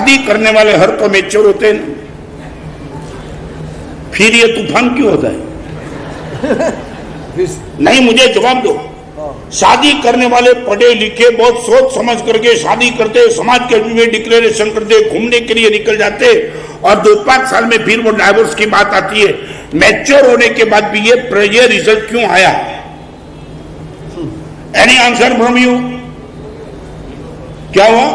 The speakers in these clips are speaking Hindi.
शादी करने वाले हर तो मैच्योर होते हैं ना, फिर ये तूफान क्यों होता है? नहीं, मुझे जवाब दो। शादी करने वाले पढ़े लिखे बहुत सोच समझ करके शादी करते, समाज के में डिक्लेरेशन करते, घूमने के लिए निकल जाते, और 2-5 साल में फिर वो डाइवोर्स की बात आती है। मैच्योर होने के बाद भी ये रिजल्ट क्यों आया? Any answer from you? क्या हुआ?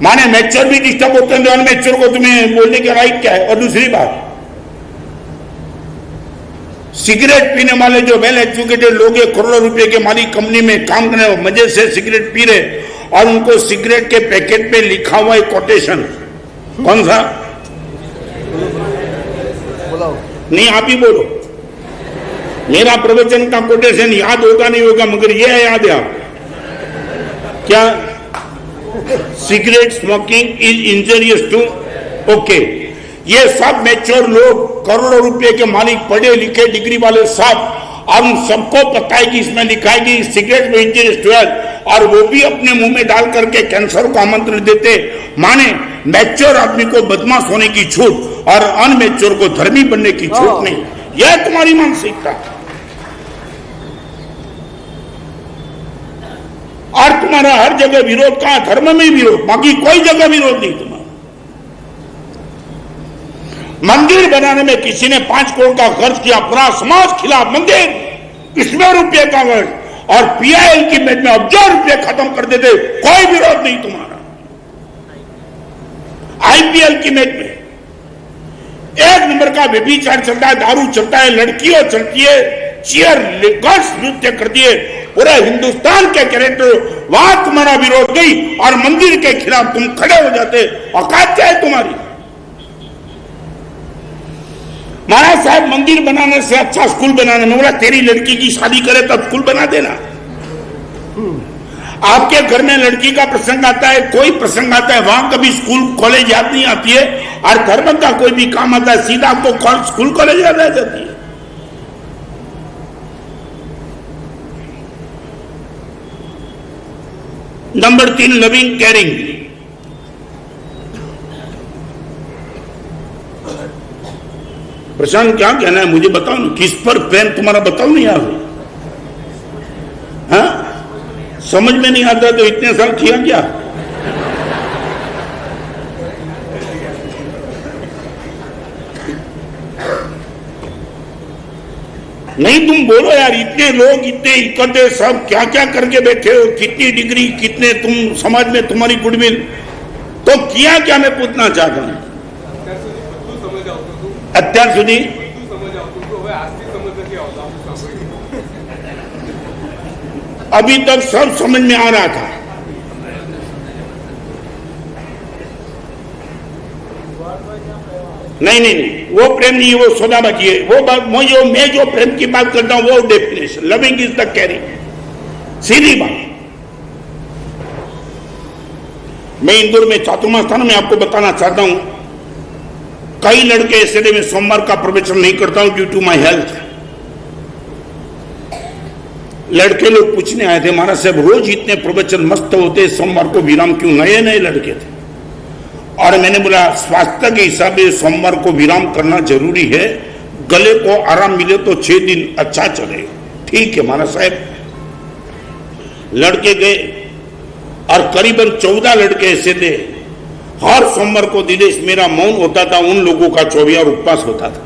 माने मैच्योर भी डिस्टर्ब होते हैं तो अनमैच्योर को तुम्हें बोलने के राइट क्या है? और दूसरी बात, सिगरेट पीने वाले जो वेल एजुकेटेड लोग हैं, करोड़ों रुपए के मालिक, कंपनी में काम करने मजे से सिगरेट पी रहे, और उनको सिगरेट के पैकेट पे लिखा हुआ है कोटेशन, कौन सा? नहीं, आप ही बोलो। मेरा प्रवचन का कोटेशन याद होगा नहीं होगा, मगर ये याद है आप क्या? Cigarette smoking is injurious to, okay. ये सब मैच्योर लोग, करोड़ों रुपए के मालिक, पढ़े लिखे डिग्री वाले सब, और उन सबको पता है कि इसमें लिखा है कि सिगरेट में इंजरियस टू हेल्थ, और वो भी अपने मुंह में डाल करके कैंसर को आमंत्रण देते। माने मैच्योर आदमी को बदमाश होने की छूट और अनमैच्योर को धर्मी बनने की छूट नहीं। यह तुम्हारी मानसिकता, और तुम्हारा हर जगह विरोध कहां? धर्म में विरोध, बाकी कोई जगह विरोध नहीं तुम्हारा। मंदिर बनाने में किसी ने 5 करोड़ का खर्च किया, पूरा समाज खिलाफ मंदिर, इसमें रुपये का खर्च, और पीआईएल की मेट में अब्जों रुपये खत्म कर देते, कोई विरोध नहीं तुम्हारा। आईपीएल की मेट में 1 नंबर का व्यभिचार चलता है, दारू चलता है, लड़कियां चलती है, चीयर गर्ल्स नृत्य करती है, पूरे हिंदुस्तान के कैरेक्टर, वहां तुम्हारा विरोध नहीं, और मंदिर के खिलाफ तुम खड़े हो जाते। औकात क्या है तुम्हारी? महाराज साहब, मंदिर बनाने से अच्छा स्कूल बनाने में, बोला तेरी लड़की की शादी करे तब स्कूल बना देना। आपके घर में लड़की का प्रसंग आता है, कोई प्रसंग आता है, वहां कभी स्कूल कॉलेज याद नहीं आती है, और धर्म का कोई भी काम आता है सीधा आपको स्कूल कॉलेज याद आ जाती है। Number 3, loving caring. प्रशांत, क्या कहना है मुझे बताओ ना, किस पर प्रेम तुम्हारा बताओ नहीं यार। हाँ, समझ में नहीं आता तो इतने साल किया क्या? नहीं, तुम बोलो यार, इतने लोग, इतने इकट्ठे, सब क्या क्या करके बैठे हो, कितनी डिग्री, कितने तुम समाज में तुम्हारी गुडविल, तो किया क्या मैं पूछना चाहता हूं। અત્યાર સુધી अभी तक सब समझ में आ रहा था। नहीं नहीं नहीं, वो प्रेम नहीं, वो सौदाबाजी है। वो बात मैं जो प्रेम की बात करता हूं वो definition, loving is the caring, सीधी बात। मैं इंदौर में चातुर्मा स्थान में आपको बताना चाहता हूं, कई लड़के ऐसे थे, मैं सोमवार का प्रवचन नहीं करता हूं ड्यू टू माई हेल्थ। लड़के लोग पूछने आए थे, महाराज साहब रोज इतने प्रवचन मस्त होते, सोमवार को विराम क्यों? नए नए लड़के थे, और मैंने बोला स्वास्थ्य के हिसाब से सोमवार को विराम करना जरूरी है, गले को आराम मिले तो 6 दिन अच्छा चले। ठीक है महाराज साहब। लड़के गए, और करीबन 14 लड़के ऐसे थे, हर सोमवार को दिनेश मेरा मौन होता था, उन लोगों का 24 उपवास होता था।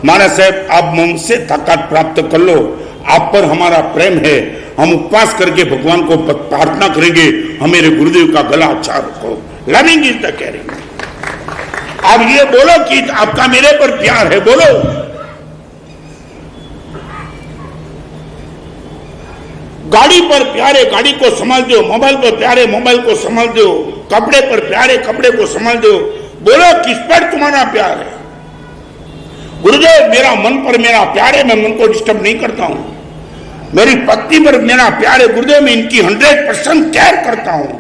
महाराज साहब, आप मौन से ताकत प्राप्त कर लो, आप पर हमारा प्रेम है, हम उपवास करके भगवान को प्रार्थना करेंगे, हमारे गुरुदेव का गला अच्छा रखो। Loving is the caring. अब ये बोलो कि आपका मेरे पर प्यार है, बोलो। गाड़ी पर प्यारे, गाड़ी को संभाल दो, मोबाइल पर प्यारे, मोबाइल को संभाल दो, कपड़े पर प्यारे, कपड़े को संभाल दो। बोलो किस पर तुम्हारा प्यार है? गुरुदेव, मेरा मन पर मेरा प्यार है, मैं मन को डिस्टर्ब नहीं करता हूं। मेरी पत्नी पर मेरा प्यार है गुरुदेव, मैं इनकी 100% केयर करता हूं।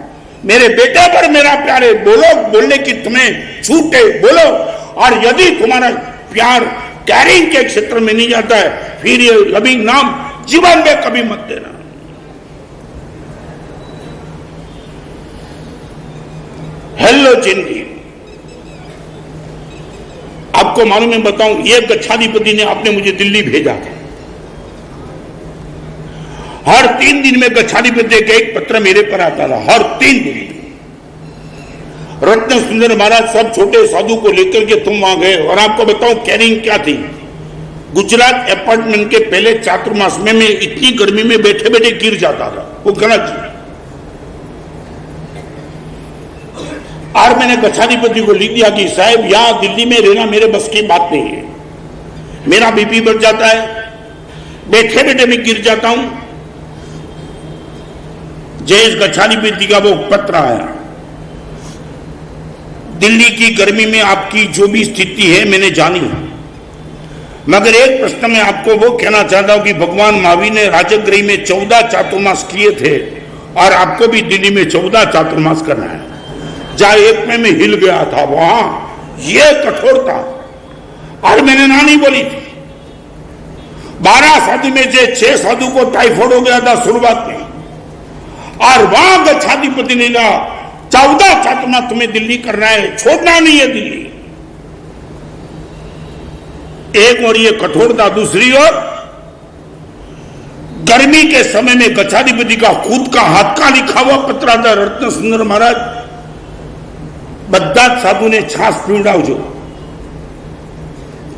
मेरे बेटे पर मेरा प्यार है, बोलो, बोलने की तुम्हें छूट है, बोलो। और यदि तुम्हारा प्यार कैरिंग के क्षेत्र में नहीं जाता है, फिर ये लविंग नाम जीवन में कभी मत देना। हेलो जिंदगी। आपको मालूम है, बताऊं, ये गच्छाधिपति ने आपने मुझे दिल्ली भेजा था। हर 3 दिन में गच्छाधिपति का एक पत्र मेरे पर आता था, हर 3 दिन। रत्न सुंदर महाराज सब छोटे साधु को लेकर के तुम वहां गए, और आपको बताऊं कैरिंग क्या थी। गुजरात अपार्टमेंट के पहले चातुर्मास में मैं इतनी गर्मी में बैठे बैठे गिर जाता था, वो गलत थी। और मैंने गच्छाधिपति को लिख दिया कि साहब यहां दिल्ली में रहना मेरे बस की बात नहीं है, मेरा बीपी बढ़ जाता है, बैठे बैठे मैं गिर जाता हूं। जयेश गच्छाधिपति का वो पत्र आया, दिल्ली की गर्मी में आपकी जो भी स्थिति है मैंने जानी, मगर एक प्रश्न में आपको वो कहना चाहता हूं कि भगवान महावीर ने राजगृह में 14 चातुर्मास किए थे, और आपको भी दिल्ली में 14 चातुर्मास करना है। जहां एक में मैं हिल गया था वहां ये कठोरता, और मैंने ना नहीं बोली थी। 12 साधु में से 6 साधु को टाइफाइड हो गया था शुरुआत में, और वहां गच्छाधिपति ने कहा 14 चातुर्मास तुम्हें दिल्ली करना है, छोड़ना नहीं है दिल्ली। एक और ये कठोरता, दूसरी ओर गर्मी के समय में गच्छाधिपति का खुद का हाथ का लिखा हुआ पत्र आता। रत्न सुंदर महाराज बद्दा साधु ने छास पीवડાવજો,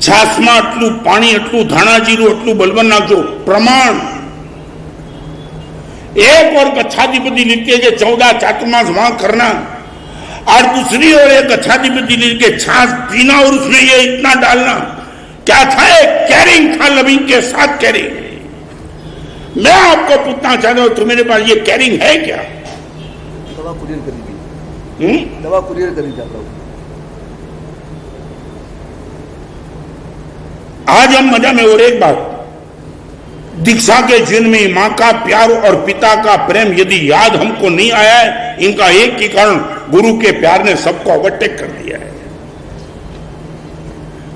છાસમાં આટલું પાણી, આટલું ધાણા જીરું, આટલું બલવન નાખજો, પ્રમાણ। एक और गच्छाधिपति लिखते कि 14 चातुर्मास वहां करना, और दूसरी ओर एक गच्छाधिपति लिख के छाछ पीना और उसमें ये इतना डालना। क्या था? एक कैरिंग था, लविंग के साथ कैरिंग। मैं आपको पूछना चाहता हूं, तुम्हारे पास ये कैरिंग है क्या? दवा कुरियर करी थी, दवा कुरियर करी थी। आज हम मजा में, और एक बात, दीक्षा के जीवन में मां का प्यार और पिता का प्रेम यदि याद हमको नहीं आया है, इनका एक ही कारण, गुरु के प्यार ने सबको ओवरटेक कर दिया है।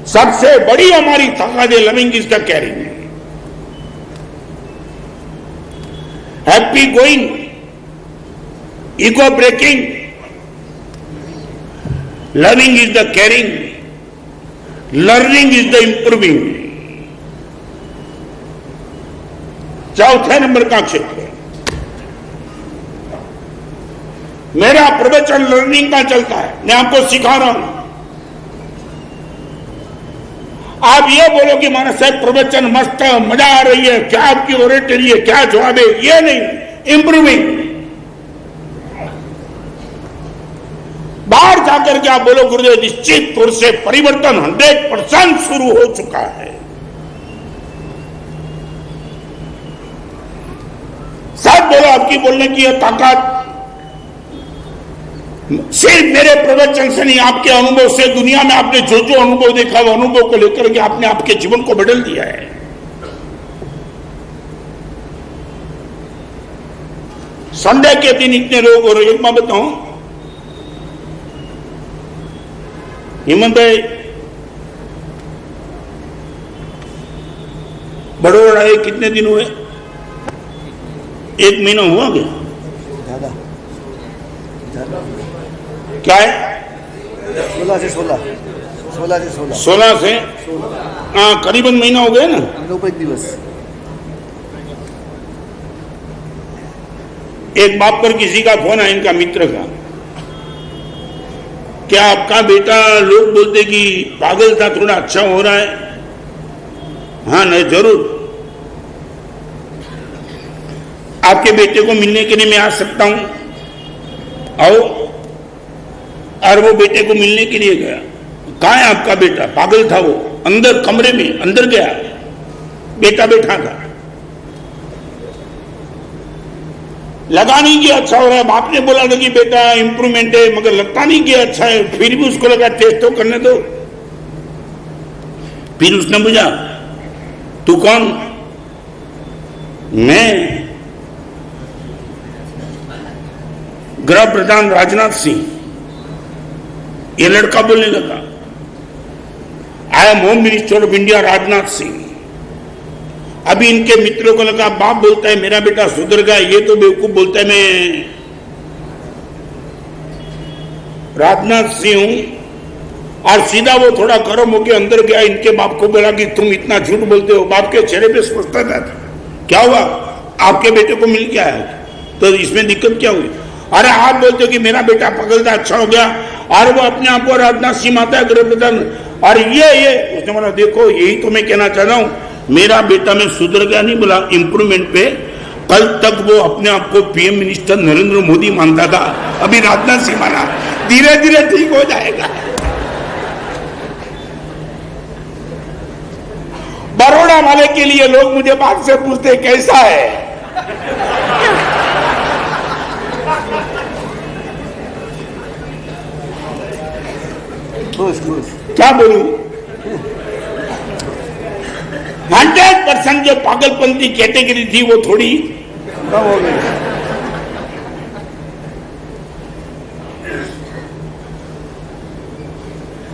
सबसे बड़ी हमारी ताकत है loving is the caring. Happy going, ego breaking, learning is the caring, learning is the improving. चौथे नंबर का क्षेत्र है। मेरा प्रवचन लर्निंग का चलता है, मैं आपको सिखा रहा हूं। आप ये बोलो कि माना साहब प्रवचन मस्त, मजा आ रही है, क्या आपकी ओरेटरी है, क्या जवाब है, ये नहीं, इंप्रूविंग। बाहर जाकर के आप बोलो गुरुदेव निश्चित तौर से परिवर्तन 100% शुरू हो चुका है। साथ बोलो आपकी बोलने की यह ताकत सिर्फ मेरे प्रवचन से नहीं, आपके अनुभव से, दुनिया में आपने जो जो अनुभव देखा वो अनुभव को लेकर के आपने आपके जीवन को बदल दिया है। संडे के दिन इतने लोग, और एक बात बताऊं, हेमंत भाई बड़ोड़ा आए कितने दिन हुए? 1 महीना हुआ क्या? क्या है? 16 से 16 से हाँ, करीबन महीना हो गया ना। 9 दिवस। एक बाप पर किसी का फोन है, इनका मित्र का, क्या आपका बेटा, लोग बोलते कि पागल था, थोड़ा अच्छा हो रहा है। हाँ नहीं, जरूर आपके बेटे को मिलने के लिए मैं आ सकता हूं, आओ। और वो बेटे को मिलने के लिए गया। कहाँ है आपका बेटा? पागल था वो, अंदर कमरे में अंदर गया, बेटा बैठा था, लगा नहीं कि अच्छा हो रहा है। बाप ने बोला था कि बेटा इंप्रूवमेंट है, मगर लगता नहीं कि अच्छा है। फिर भी उसको लगा टेस्ट तो करने दो। फिर उसने पूछा तू कौन? मैं गृह प्रधान राजनाथ सिंह। ये लड़का बोलने लगा I am home minister of India Rajnath Singh. अभी इनके मित्रों को लगा बाप बोलता है मेरा बेटा सुधर गया, ये तो बेवकूफ बोलता है मैं राजनाथ सिंह हूं। और सीधा वो थोड़ा गर्म होकर अंदर गया, इनके बाप को बोला कि तुम इतना झूठ बोलते हो। बाप के चेहरे पे स्पष्टता था, क्या हुआ, आपके बेटे को मिल गया है तो इसमें दिक्कत क्या हुई? अरे आप बोलते हो कि मेरा बेटा पगल था, अच्छा हो गया, और वो अपने आप को राजनाथ सिंह आता है गृह प्रधान, और ये उसने बोला देखो यही तो मैं कहना चाह रहा हूं, मेरा बेटा में सुधर गया नहीं, बोला इंप्रूवमेंट पे। कल तक वो अपने आप को पीएम मिनिस्टर नरेंद्र मोदी मानता था, अभी राजनाथ सिंह माना, धीरे धीरे ठीक हो जाएगा। बड़ौदा वाले के लिए लोग मुझे बात से पूछते कैसा है, क्या बोलूं? 100% जो पागलपंती कैटेगरी थी वो थोड़ी कम हो गई।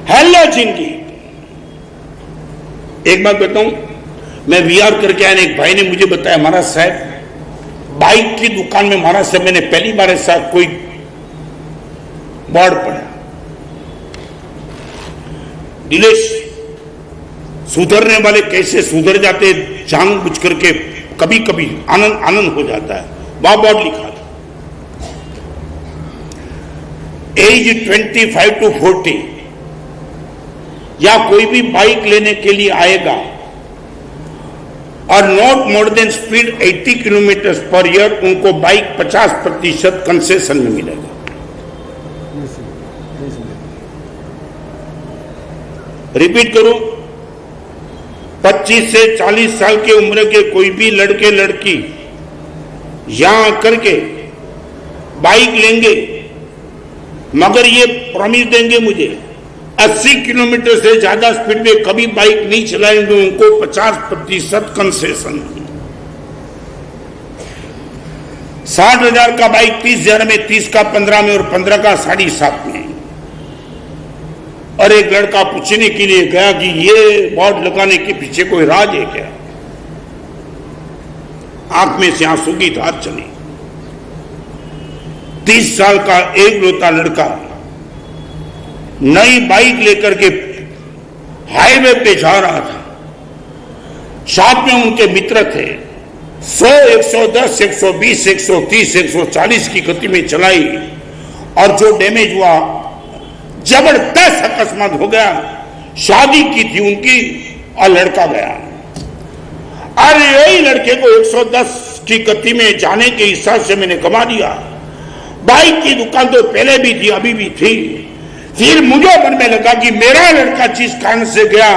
हेलो जिंदगी। एक बात बताऊं, मैं वीआर करके आया, एक भाई ने मुझे बताया महाराज साहब बाइक की दुकान में, महाराज साहब मैंने पहली बार ऐसा कोई बोर्ड पढ़ा, दिनेश सुधरने वाले कैसे सुधर जाते जानबूझ करके, कभी कभी आनंद आनंद हो जाता है। वह बोर्ड लिखा एज 25 to 40 या कोई भी बाइक लेने के लिए आएगा और not more than speed 80 kilometre per year, उनको बाइक 50% कंसेशन में मिलेगा। रिपीट करूं, 25 से 40 साल की उम्र के कोई भी लड़के लड़की यहां करके बाइक लेंगे, मगर ये प्रॉमिस देंगे मुझे 80 किलोमीटर से ज्यादा स्पीड में कभी बाइक नहीं चलाएंगे, उनको 50% कंसेशन। 60,000 का बाइक 30,000 में, 30 का 15 में और 15 का 7.5 में। और एक लड़का पूछने के लिए गया कि ये बोर्ड लगाने के पीछे कोई राज है क्या? आंख में से आंसू की धार चली। 30 साल का एक लौता लड़का नई बाइक लेकर के हाईवे पे जा रहा था, साथ में उनके मित्र थे। 100, 110, 120, 130, 140 की गति में चलाई और जो डैमेज हुआ जबरदस्त अकस्मात हो गया। शादी की थी उनकी और लड़का गया। अरे यही लड़के को 110 की गति में जाने के हिसाब से मैंने कमा दिया। बाइक की दुकान तो पहले भी थी, अभी भी थी। फिर मुझे मन में लगा कि मेरा लड़का जिस कारण से गया,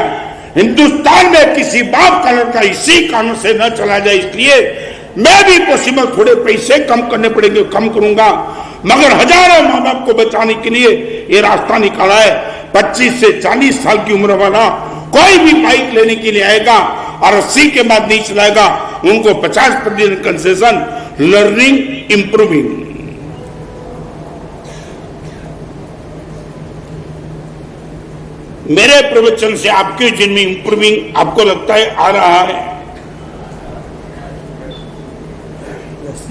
हिंदुस्तान में किसी बाप का लड़का इसी कारण से न चला जाए, इसलिए मैं भी पॉसिबल थोड़े पैसे कम करने पड़ेंगे, कम करूंगा। मगर हजारों माँ बाप को बचाने के लिए ये रास्ता निकाला है। 25 से 40 साल की उम्र वाला कोई भी बाइक लेने के लिए आएगा और 80 के बाद नहीं चलाएगा, उनको 50% कंसेशन, लर्निंग इंप्रूविंग। मेरे प्रवचन से आपके जिनमें इंप्रूविंग आपको लगता है आ रहा है?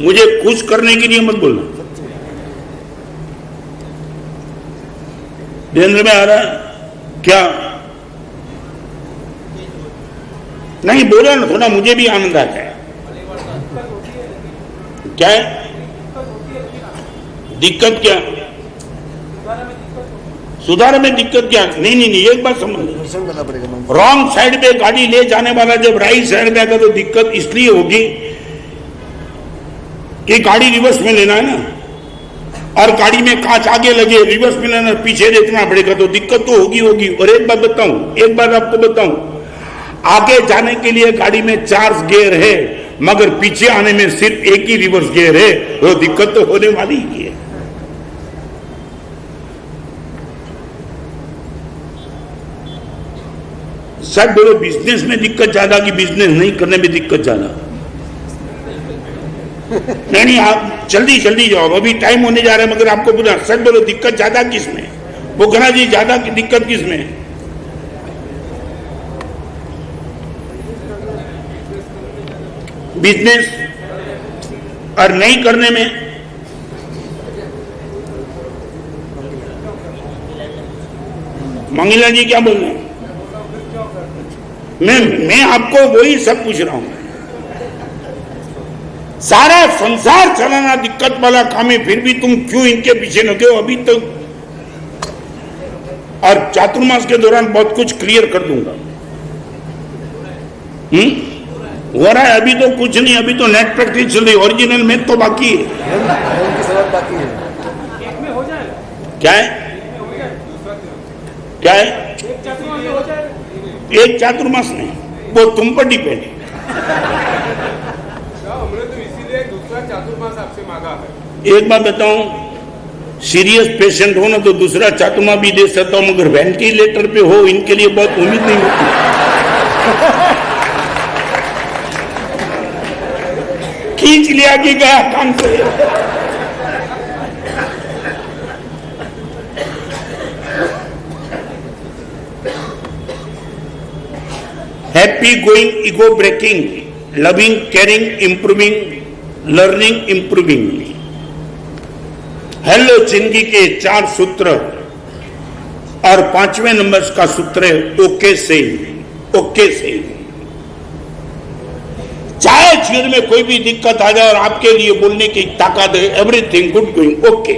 मुझे खुश करने के लिए मत बोलना, देंद्र में आ रहा है क्या? नहीं बोला ना, थोड़ा मुझे भी आनंद आता है। क्या है दिक्कत? क्या सुधार में दिक्कत क्या? नहीं नहीं नहीं, एक बात समझ, रॉन्ग साइड पे गाड़ी ले जाने वाला जब राइट साइड में आएगा तो दिक्कत इसलिए होगी कि गाड़ी रिवर्स में लेना है ना, और गाड़ी में कांच आगे लगे, रिवर्स में लेना, पीछे देखना पड़ेगा, तो दिक्कत तो होगी होगी। और एक बात बताऊं, एक बात आपको बताऊं, आगे जाने के लिए गाड़ी में 4 गियर है, मगर पीछे आने में सिर्फ एक ही रिवर्स गियर है, तो दिक्कत तो होने वाली ही है। सब बोलो बिजनेस में दिक्कत ज्यादा कि बिजनेस नहीं करने में दिक्कत ज्यादा? नहीं नहीं, आप जल्दी जल्दी जाओ, अभी टाइम होने जा रहा है। मगर आपको पूरा सच बोलो, दिक्कत ज्यादा किसमें? वो कहना जी ज्यादा दिक्कत किसमें? बिजनेस और नहीं करने में। मंगला जी क्या बोल रहे हैं? मैं आपको वही सब पूछ रहा हूं। सारा संसार चलाना दिक्कत वाला काम है, फिर भी तुम क्यों इनके पीछे लगे हो अभी तक? और चातुर्मास के दौरान बहुत कुछ क्लियर कर दूंगा। हो रहा है अभी तो कुछ नहीं, अभी तो नेट प्रैक्टिस चल रही, ओरिजिनल मैथ तो बाकी है। उनकी सवाल बाकी है। क्या है? क्या है? एक चातुर्मास नहीं, वो तुम पर डिपेंड है। हमने तो इसीलिए दूसरा चातुर्मास आपसे मांगा है। एक बात बताऊं, सीरियस पेशेंट हो ना तो दूसरा चातुर्मास भी दे सकता हूं, मगर वेंटिलेटर पे हो इनके लिए बहुत उम्मीद नहीं होती। खींच लिया कि गया काम से। Happy going, ego breaking, loving, caring, improving, learning, improving. Hello जिंदगी के 4 सूत्र और 5वें नंबर का सूत्र है ओके से। ओके से चाहे जीवन में कोई भी दिक्कत आ जाए और आपके लिए बोलने की ताकत है, एवरीथिंग गुड गोइंग, ओके।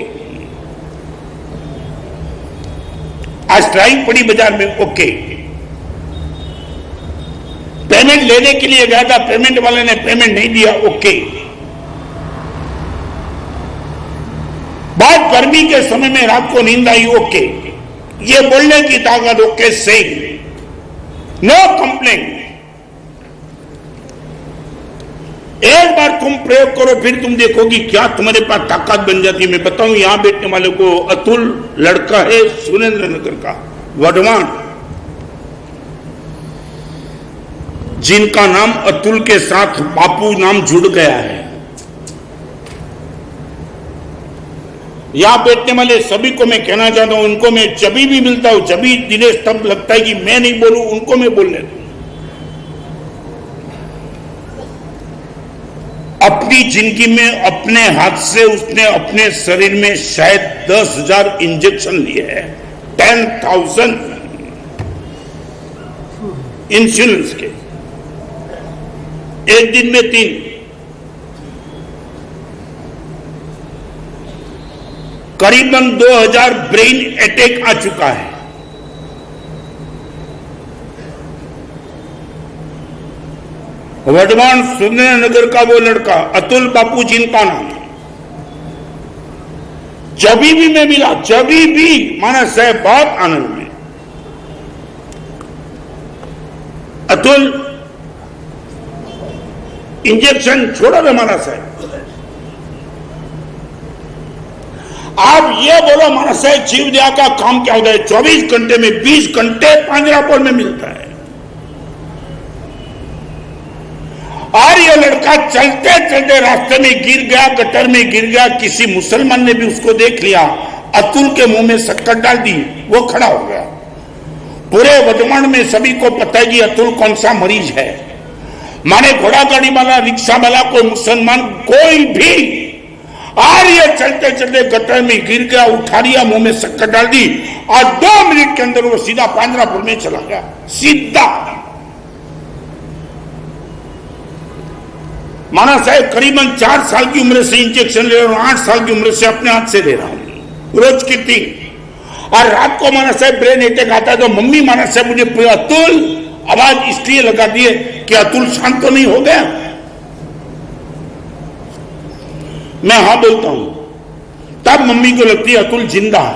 आज स्ट्राइक पड़ी बाजार में, ओके। पेमेंट लेने के लिए गया था, पेमेंट वाले ने पेमेंट नहीं दिया, ओके। बहुत गर्मी के समय में रात को नींद आई, ओके। ये बोलने की ताकत, ओके से, नो कंप्लेन। एक बार तुम प्रयोग करो, फिर तुम देखोगी क्या तुम्हारे पास ताकत बन जाती। मैं बताऊं, यहां बैठने वाले को अतुल लड़का है सुरेंद्र नगर का, वडवान, जिनका नाम अतुल के साथ बापू नाम जुड़ गया है। यहां बैठने वाले सभी को मैं कहना चाहता हूं, उनको मैं जब भी मिलता हूं, जब भी दिनेश तब लगता है कि मैं नहीं बोलूं, उनको मैं बोलने दूं। अपनी जिंदगी में अपने हाथ से उसने अपने शरीर में शायद 10,000 इंजेक्शन लिए हैं, 10,000 इंश्योरेंस के, एक दिन में 3। करीबन 2,000 ब्रेन अटैक आ चुका है। वडवान सुरेंद्रनगर का वो लड़का अतुल बापू जिनका नाम, जब भी मैं मिला, जब भी मानस साहब बहुत आनंद में। अतुल इंजेक्शन छोड़ा था मानस साहब। आप ये बोलो मानस साहब जीव दया का काम क्या होता है? 24 घंटे में 20 घंटे पांजरापोल में मिलता है। और ये लड़का चलते चलते रास्ते में गिर गया, गटर में गिर गया। किसी मुसलमान ने भी उसको देख लिया, अतुल के मुंह में शक्कर डाल दी, वो खड़ा हो गया। पूरे वर्तमान में सभी को पता है कि अतुल कौन सा मरीज है। माने घोड़ा गाड़ी वाला, रिक्शा वाला, कोई मुसलमान, कोई भी। और ये चलते चलते गटर में गिर गया, उठा लिया, मुंह में शक्कर डाल दी, और 2 मिनट के अंदर वो सीधा पांजरापुर में चला गया, सीधा। माना साहब करीबन 4 साल की उम्र से इंजेक्शन ले रहा हूं, 8 साल की उम्र से अपने हाथ से ले रहा हूं, रोज की 3। और रात को माना साहब ब्रेन अटैक आता है तो मम्मी माना साहब मुझे अतुल आवाज इसलिए लगा दिए कि अतुल शांत तो नहीं हो गया। मैं हाँ बोलता हूं, तब मम्मी को लगती है अतुल जिंदा है।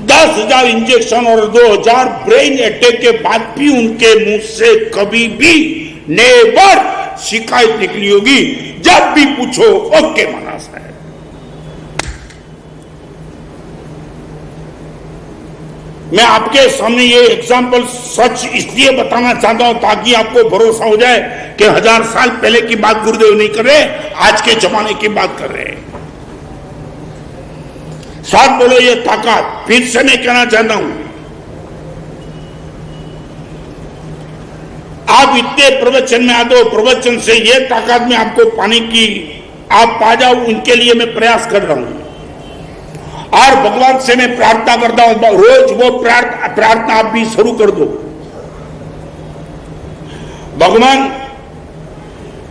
10,000 इंजेक्शन और 2,000 ब्रेन अटैक के बाद भी उनके मुंह से कभी भी नेवर शिकायत निकली होगी। जब भी पूछो ओके माना साहब। मैं आपके सामने ये एग्जाम्पल सच इसलिए बताना चाहता हूं ताकि आपको भरोसा हो जाए कि 1000 साल पहले की बात गुरुदेव नहीं कर रहे, आज के जमाने की बात कर रहे हैं। साथ बोलो ये ताकत। फिर से मैं कहना चाहता हूं, आप इतने प्रवचन में आ दो, प्रवचन से ये ताकत में आपको पाने की आप पा जाओ, उनके लिए मैं प्रयास कर रहा हूं। और भगवान से मैं प्रार्थना करता हूं, रोज वो प्रार्थना आप भी शुरू कर दो। भगवान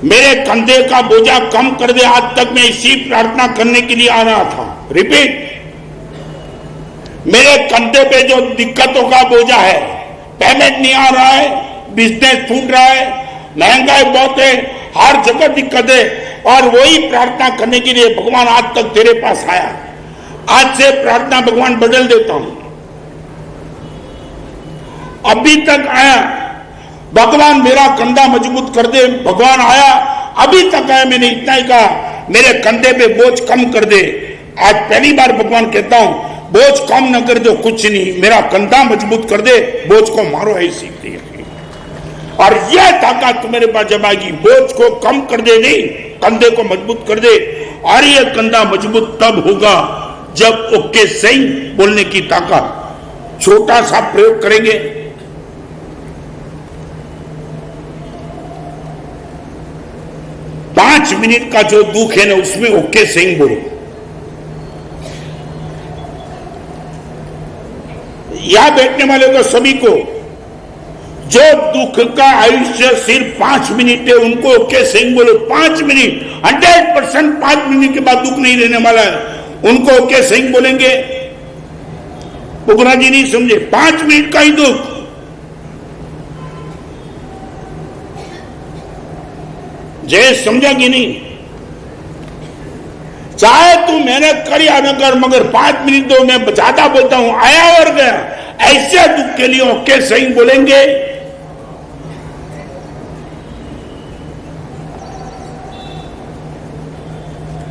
मेरे कंधे का बोझा कम कर दे। आज तक मैं इसी प्रार्थना करने के लिए आ रहा था। रिपीट, मेरे कंधे पे जो दिक्कतों का बोझा है, पेमेंट नहीं आ रहा है, बिजनेस छूट रहा है, महंगाई बहुत है, हर जगह दिक्कत है, और वही प्रार्थना करने के लिए भगवान आज तक तेरे पास आया। आज से प्रार्थना भगवान बदल देता हूं। अभी तक आया, भगवान मेरा कंधा मजबूत कर दे। भगवान आया, अभी तक आया, मैंने इतना ही कहा, मेरे कंधे पे बोझ कम कर दे। आज पहली बार भगवान कहता हूं, बोझ कम न कर दो कुछ नहीं, मेरा कंधा मजबूत कर दे, बोझ को मारो है सीखते हैं। और यह ताकत तुम्हारे पास जब आएगी, बोझ को कम कर दे नहीं, कंधे को मजबूत कर दे। और यह कंधा मजबूत तब होगा जब ओके सही बोलने की ताकत। छोटा सा प्रयोग करेंगे। पांच मिनट का जो दुख है ना, उसमें ओके सही बोलो। यहां बैठने वाले को सभी को जो दुख का आयुष्य सिर्फ 5 मिनट है, उनको ओके सही बोलो। 5 मिनट, 100% 5 मिनट के बाद दुख नहीं रहने वाला है, उनको ओके सही बोलेंगे। पुगरा जी नहीं समझे, 5 मिनट का ही दुख। जय समझा कि नहीं? चाहे तू मेहनत कर या न कर, मगर 5 मिनट दो। मैं ज्यादा बोलता हूं, आया और गया। ऐसे दुख के लिए ओके सही बोलेंगे।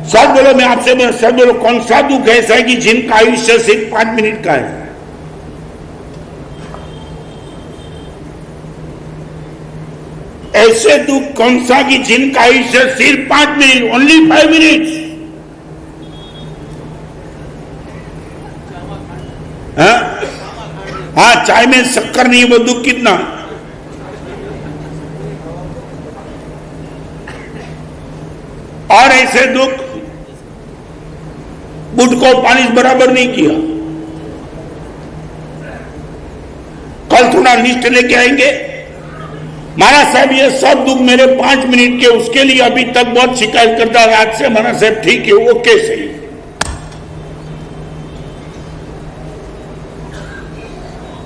सच बोलो, मैं आपसे सच बोलो, कौन सा दुख ऐसा है कि जिनका आयुष्य सिर्फ 5 मिनट का है? ऐसे दुख कौन सा कि जिनका आयुष्य सिर्फ 5 मिनट, ओनली 5 मिनट? हाँ, चाय में शक्कर नहीं, वो दुख कितना? और ऐसे दुख, बुट को पानी बराबर नहीं किया। कल थोड़ा लिस्ट लेके आएंगे। महाराज साहब, ये सब दुख मेरे 5 मिनट के, उसके लिए अभी तक बहुत शिकायत करता है। आज से महाराज साहब ठीक है, ओके सही।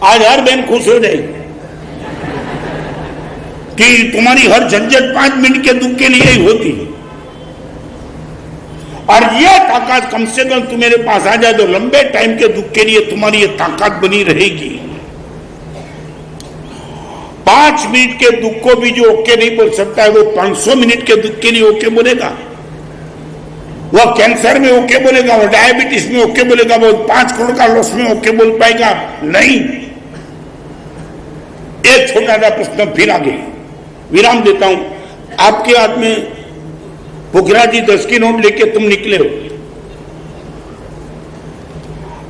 आज हर बहन खुश हो जाएगी कि तुम्हारी हर झंझट 5 मिनट के दुख के लिए ही होती। और यह ताकत कम से कम तुम्हारे पास आ जाए तो लंबे टाइम के दुख के लिए तुम्हारी यह ताकत बनी रहेगी। 5 मिनट के दुख को भी जो ओके नहीं बोल सकता है, वो 500 मिनट के दुख के लिए ओके बोलेगा। वो कैंसर में ओके बोलेगा, वो डायबिटीज में ओके बोलेगा, वो 5 करोड़ का लॉस में ओके बोल पाएगा? नहीं। एक छोटा सा प्रश्न फिर आगे विराम देता हूं। आपके हाथ में पुखरा जी 10 की नोट लेके तुम निकले हो,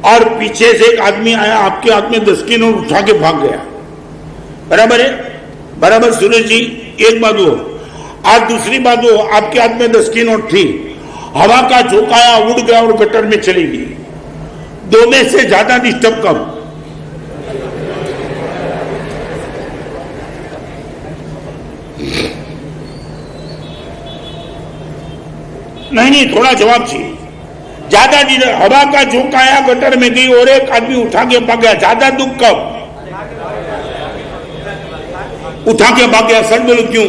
और पीछे से एक आदमी आया, आपके हाथ में 10 की नोट उठा के भाग गया। बराबर है? बराबर सुरेश जी? एक बात वो। आज दूसरी बात वो, आपके हाथ में 10 की नोट थी, हवा का झोंका आया, उड़ गया और गटर में चली गई। दो में से ज्यादा डिस्टर्ब कब? नहीं, थोड़ा जवाब चाहिए। ज्यादा हवा का झोंका आया, गटर में गई और एक आदमी उठा के भाग गया। ज्यादा दुख कब? उठा के भाग गया। सच बोलो क्यों?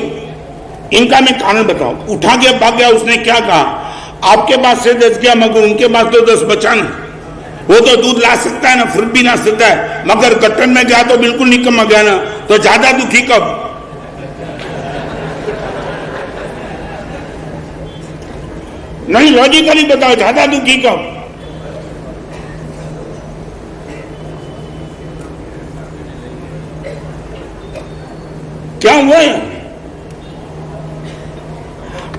इनका मैं कारण बताऊं। उठा के भाग गया, उसने क्या कहा? आपके पास से 10 गया, मगर उनके पास तो 10 बचा ना। वो तो दूध ला सकता है ना, फ्रूट भी ला सकता है, मगर गटर में गया तो बिल्कुल निकम्मा गया ना। तो ज्यादा दुखी कब? नहीं, लॉजिकली बताओ, ज्यादा दुखी कब? क्या हुआ है?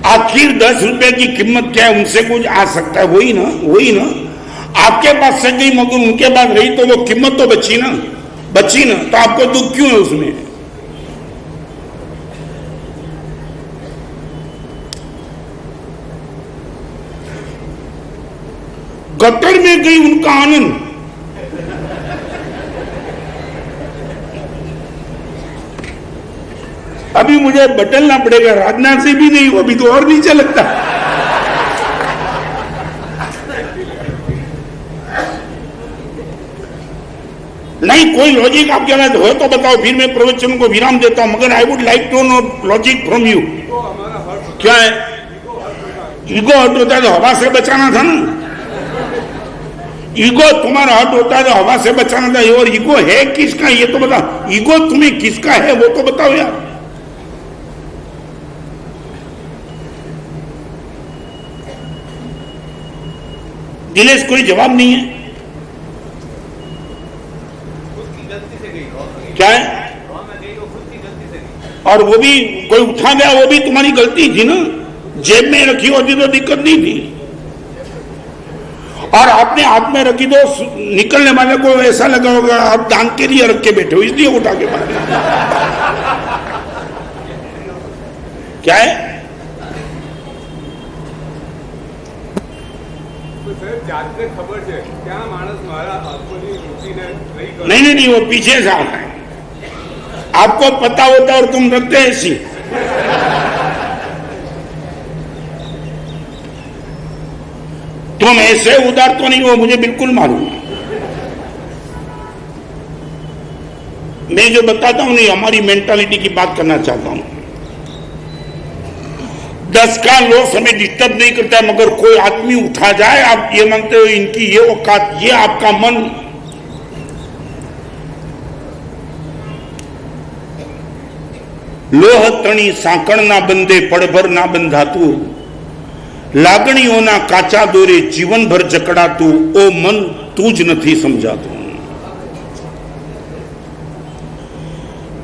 आखिर 10 रुपए की कीमत क्या है? उनसे कुछ आ सकता है, वही ना, वही ना। आपके पास से गई मगर उनके पास रही, तो वो कीमत तो बची ना, बची ना। तो आपको दुख क्यों है उसमें? गटर में में गई उनका आनंद। अभी मुझे बदलना पड़ेगा, राजनाथ से भी नहीं, वो भी तो और नीचे लगता। नहीं, कोई लॉजिक आपके पास हो तो बताओ, फिर मैं प्रवचन को विराम देता हूं, मगर I would like to know logic from you. क्या है? ईगो हर्ट होता है तो हवा से बचाना था ना। ईगो तुम्हारा हर्ट होता है तो हवा से बचाना था, और ईगो है किसका ये तो बताओ। ईगो तुम्हें किसका है वो तो बताओ यार। दिनेश कोई जवाब नहीं है। क्या है? और वो भी कोई उठा गया, वो भी तुम्हारी गलती थी ना। जेब में रखी होती तो दिक्कत नहीं थी, और आपने हाथ में रखी तो निकलने वाले को ऐसा लगा होगा आप दान के लिए रख के बैठे हो, इसलिए उठा के मारे। क्या है? जाते खबर है क्या मानस मारा नहीं, वो पीछे से आ रहा है। आपको पता होता और तुम रखते ऐसी। तुम ऐसे उदार तो नहीं हो, मुझे बिल्कुल मालूम है। मैं जो बताता हूं नहीं, हमारी मेंटालिटी की बात करना चाहता हूं। 10 का लॉस हमें डिस्टर्ब नहीं करता है, मगर कोई आदमी उठा जाए, आप ये मानते हो इनकी ये औकात, ये आपका मन। लोह तणी सांकड़ ना बंधे, पड़भर ना बंधातू, लागणीओना काचा दोरे जीवन भर जकड़ातू, ओ मन तू ज नहीं समझातू।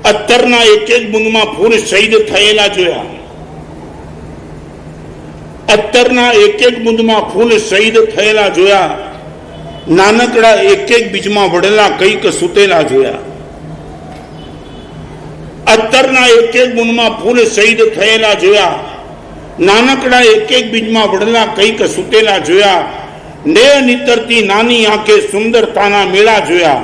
અત્તરના એક એક બૂંદમાં ફૂલ શહીદ થયેલા જોયા, અત્તરના એક એક બૂંદમાં ફૂલ શહીદ થયેલા જોયા, નાનકડા એક એક બીજમાં વડેલા કઈક સૂતેલા જોયા। અત્તરના એક એક બૂંદમાં ફૂલ શહીદ થયેલા જોયા, નાનકડા એક એક બીજમાં વડેલા કઈક સૂતેલા જોયા। નેહ નીતરતી નાની આંખે સુંદરતાના મેળા જોયા,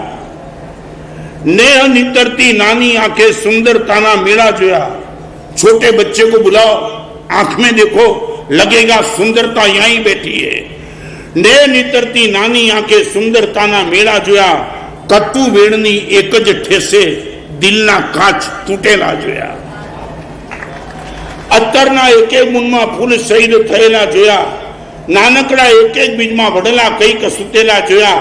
नेह नितरती नानी आंखें सुंदरताना मेला जोया। छोटे बच्चे को बुलाओ, आंख में देखो, लगेगा सुंदरता यहीं बैठी है। नेह नितरती नानी आंखें सुंदरताना मेला जोया, कटु वेणनी एक ज ठेसे दिलना काच तूटेला जोया। અત્તરના એક એક બૂંદમાં ફૂલ શહીદ થયેલા જોયા, નાનકડા એક એક બીજમાં વડેલા કઈક સૂતેલા જોયા।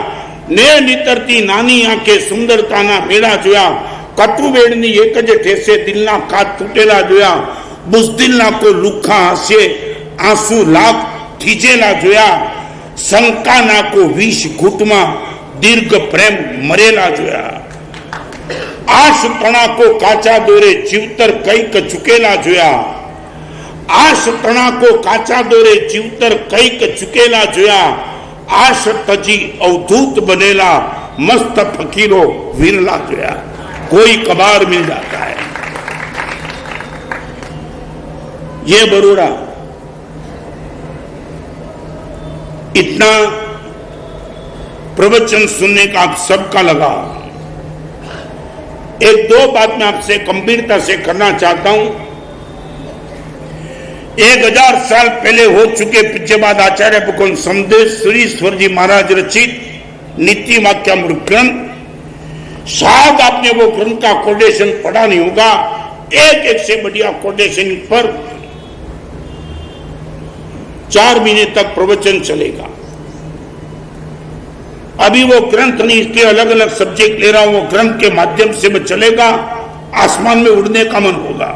ने नितरती नानी आंखे सुंदरताना मेला जोया, कटु वेड़नी एक ज ठेसे दिलना काच तूटेला जोया। बुजदिलना को लुखा हास्ये आंसू लाख थीजेला जोया, शंकाना को विष घूटमा दीर्घ प्रेम मरेला जोया। आश तणा को काचा दोरे जीवतर कईक चुकेला जोया, आश तणा को काचा दोरे जीवतर कईक चुकेला जोया। आश तजी अवधूत बनेला मस्त फकीरो विरला जोया। कोई कबार मिल जाता है। ये बरोड़ा इतना प्रवचन सुनने का आप सबका लगा। एक दो बात मैं आपसे गंभीरता से करना चाहता हूं। 1000 साल पहले हो चुके पूज्यपाद आचार्य भगवान समदेव श्रीश्वर जी महाराज रचित नीति वाक्यामृत ग्रंथ, शायद आपने वो ग्रंथ का कोटेशन पढ़ा नहीं होगा। एक से बढ़िया कोटेशन पर 4 महीने तक प्रवचन चलेगा। अभी वो ग्रंथ नहीं, इसके अलग अलग सब्जेक्ट ले रहा हूं, वो ग्रंथ के माध्यम से वो चलेगा। आसमान में उड़ने का मन होगा।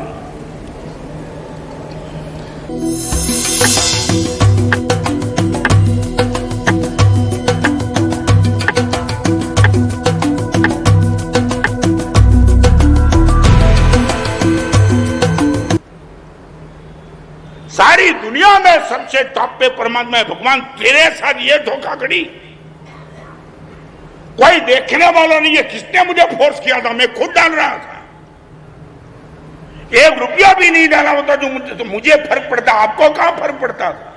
सारी दुनिया में सबसे टॉप पे परमात्मा है भगवान, तेरे साथ ये धोखाधड़ी कोई देखने वाला नहीं है। किसने मुझे फोर्स किया था? मैं खुद डाल रहा था। 1 रुपया भी नहीं डाला होता तो मुझे फर्क पड़ता, आपको कहां फर्क पड़ता था?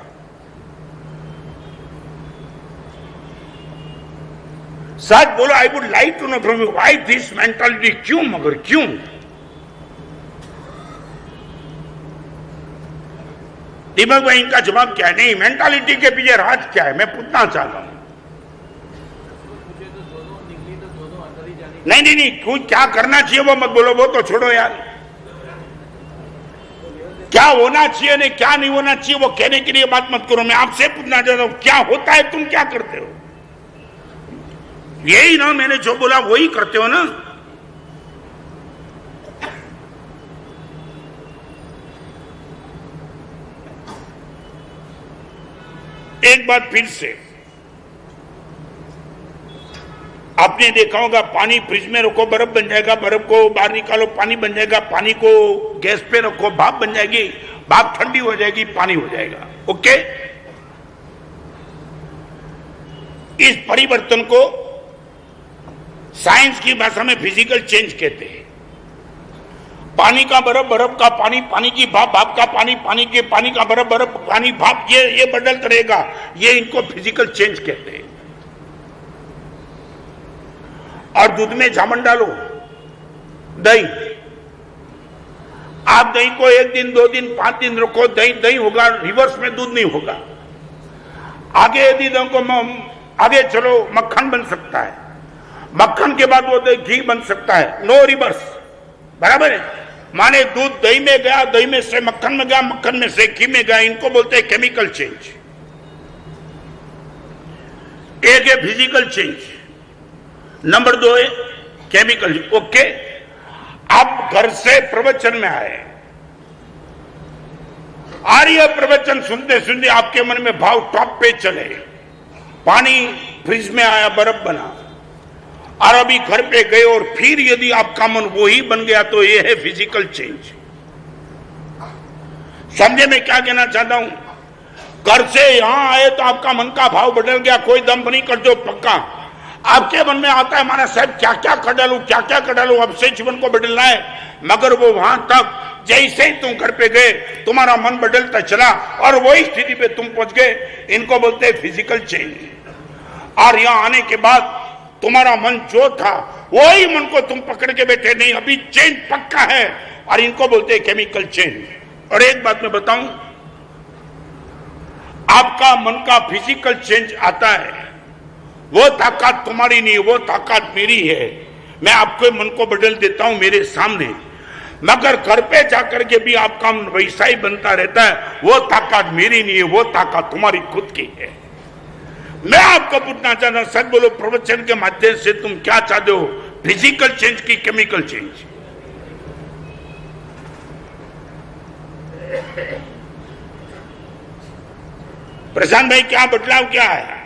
सच बोलो, I would like to know from you why this mentality, क्यों मगर क्यों? दीपक भाई इनका जवाब क्या है? नहीं, मेंटालिटी के पीछे राज क्या है, मैं पूछना चाहता हूं। नहीं नहीं नहीं, क्यों, क्या करना चाहिए वो मत बोलो, वो तो छोड़ो यार। क्या होना चाहिए नहीं, क्या नहीं होना चाहिए वो कहने के लिए बात मत करो। मैं आपसे पूछना चाहता हूं, क्या होता है, तुम क्या करते हो? यही ना, मैंने जो बोला वही करते हो ना। एक बात फिर से, आपने देखा होगा पानी फ्रिज में रखो बर्फ बन जाएगा, बर्फ को बाहर निकालो पानी बन जाएगा, पानी को गैस पे रखो भाप बन जाएगी, भाप ठंडी हो जाएगी, पानी हो जाएगा। ओके, इस परिवर्तन को साइंस की भाषा में फिजिकल चेंज कहते हैं। पानी का बर्फ, बर्फ का पानी, पानी की भाप, भाप का पानी, पानी के पानी का बर्फ, बर्फ पानी भाप, ये बदलता रहेगा, ये इनको फिजिकल चेंज कहते हैं। और दूध में जामन डालो, दही, आप दही को 1 दिन 2 दिन 5 दिन रखो, दही दही होगा, रिवर्स में दूध नहीं होगा। आगे यदि दही को आगे चलो मक्खन बन सकता है, मक्खन के बाद वो दही घी बन सकता है, नो रिवर्स, बराबर है। माने दूध दही में गया, दही में से मक्खन में गया, मक्खन में से घी में गया, इनको बोलते हैं केमिकल चेंज। एक है फिजिकल चेंज, नंबर 2 है केमिकल। ओके, आप घर से प्रवचन में आए, आर्य प्रवचन सुनते सुनते आपके मन में भाव टॉप पे चले, पानी फ्रिज में आया, बर्फ बना, और अभी घर पे गए और फिर यदि आपका मन वही बन गया तो यह है फिजिकल चेंज। समझे मैं क्या कहना चाहता हूं? घर से यहां आए तो आपका मन का भाव बदल गया, कोई दम नहीं कर दो पक्का। आपके मन में आता है माना साहब क्या क्या कर डालू, क्या क्या कर डालू, अब से जीवन को बदलना है, मगर वो वहां तक जैसे ही तुम घर पे गए तुम्हारा मन बदलता चला और वही स्थिति पे तुम पहुंच गए, इनको बोलते हैं फिजिकल चेंज। और यहां आने के बाद तुम्हारा मन जो था वही मन को तुम पकड़ के बैठे, नहीं अभी चेंज पक्का है, और इनको बोलते हैं केमिकल चेंज। और एक बात मैं बताऊं, आपका मन का फिजिकल चेंज आता है, वो ताकत तुम्हारी नहीं, वो ताकत मेरी है। मैं आपके मन को बदल देता हूं मेरे सामने, मगर घर पे जाकर के भी आपका मन वैसा ही बनता रहता है, वो ताकत मेरी नहीं है, वो ताकत तुम्हारी खुद की है। मैं आपको पूछना चाहता हूं, सच बोलो, प्रवचन के माध्यम से तुम क्या चाहते हो, फिजिकल चेंज की केमिकल चेंज? प्रशांत भाई क्या बदलाव क्या है?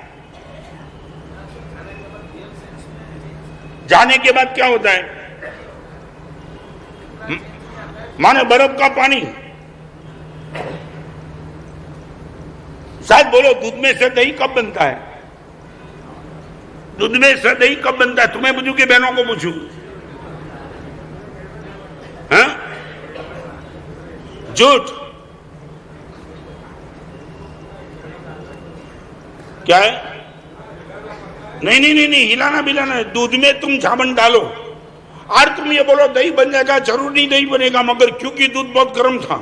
जाने के बाद क्या होता है? माने बर्फ का पानी, शायद बोलो दूध में से दही कब बनता है? दूध में से दही कब बनता है? तुम्हें पूछू कि बहनों को पूछू? हाँ, झूठ क्या है? नहीं नहीं नहीं नहीं, हिलाना बिलाना है। दूध में तुम जामन डालो और तुम ये बोलो दही बन जाएगा, जरूर नहीं दही बनेगा, मगर क्योंकि दूध बहुत गर्म था,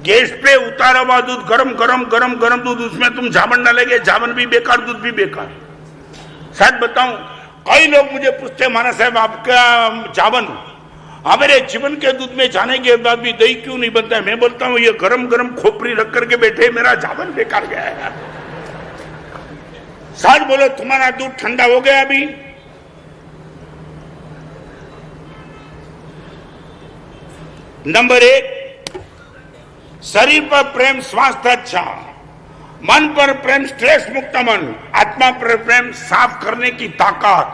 गैस पे उतारा हुआ दूध, गरम गरम गरम गरम दूध, उसमें तुम जामन डालेंगे, जामन भी बेकार, दूध भी बेकार। शायद बताऊं, कई लोग मुझे पूछते माना साहब आपका जामन हमारे जीवन के दूध में जाने के बाद भी दही क्यों नहीं बनता है? मैं बोलता हूं ये गरम गरम खोपड़ी रख करके बैठे, मेरा जामन बेकार गया है। सच बोलो, तुम्हारा दूध ठंडा हो गया अभी? नंबर 1, शरीर पर प्रेम, स्वास्थ्य अच्छा, मन पर प्रेम, स्ट्रेस मुक्त मन, आत्मा पर प्रेम, साफ करने की ताकत,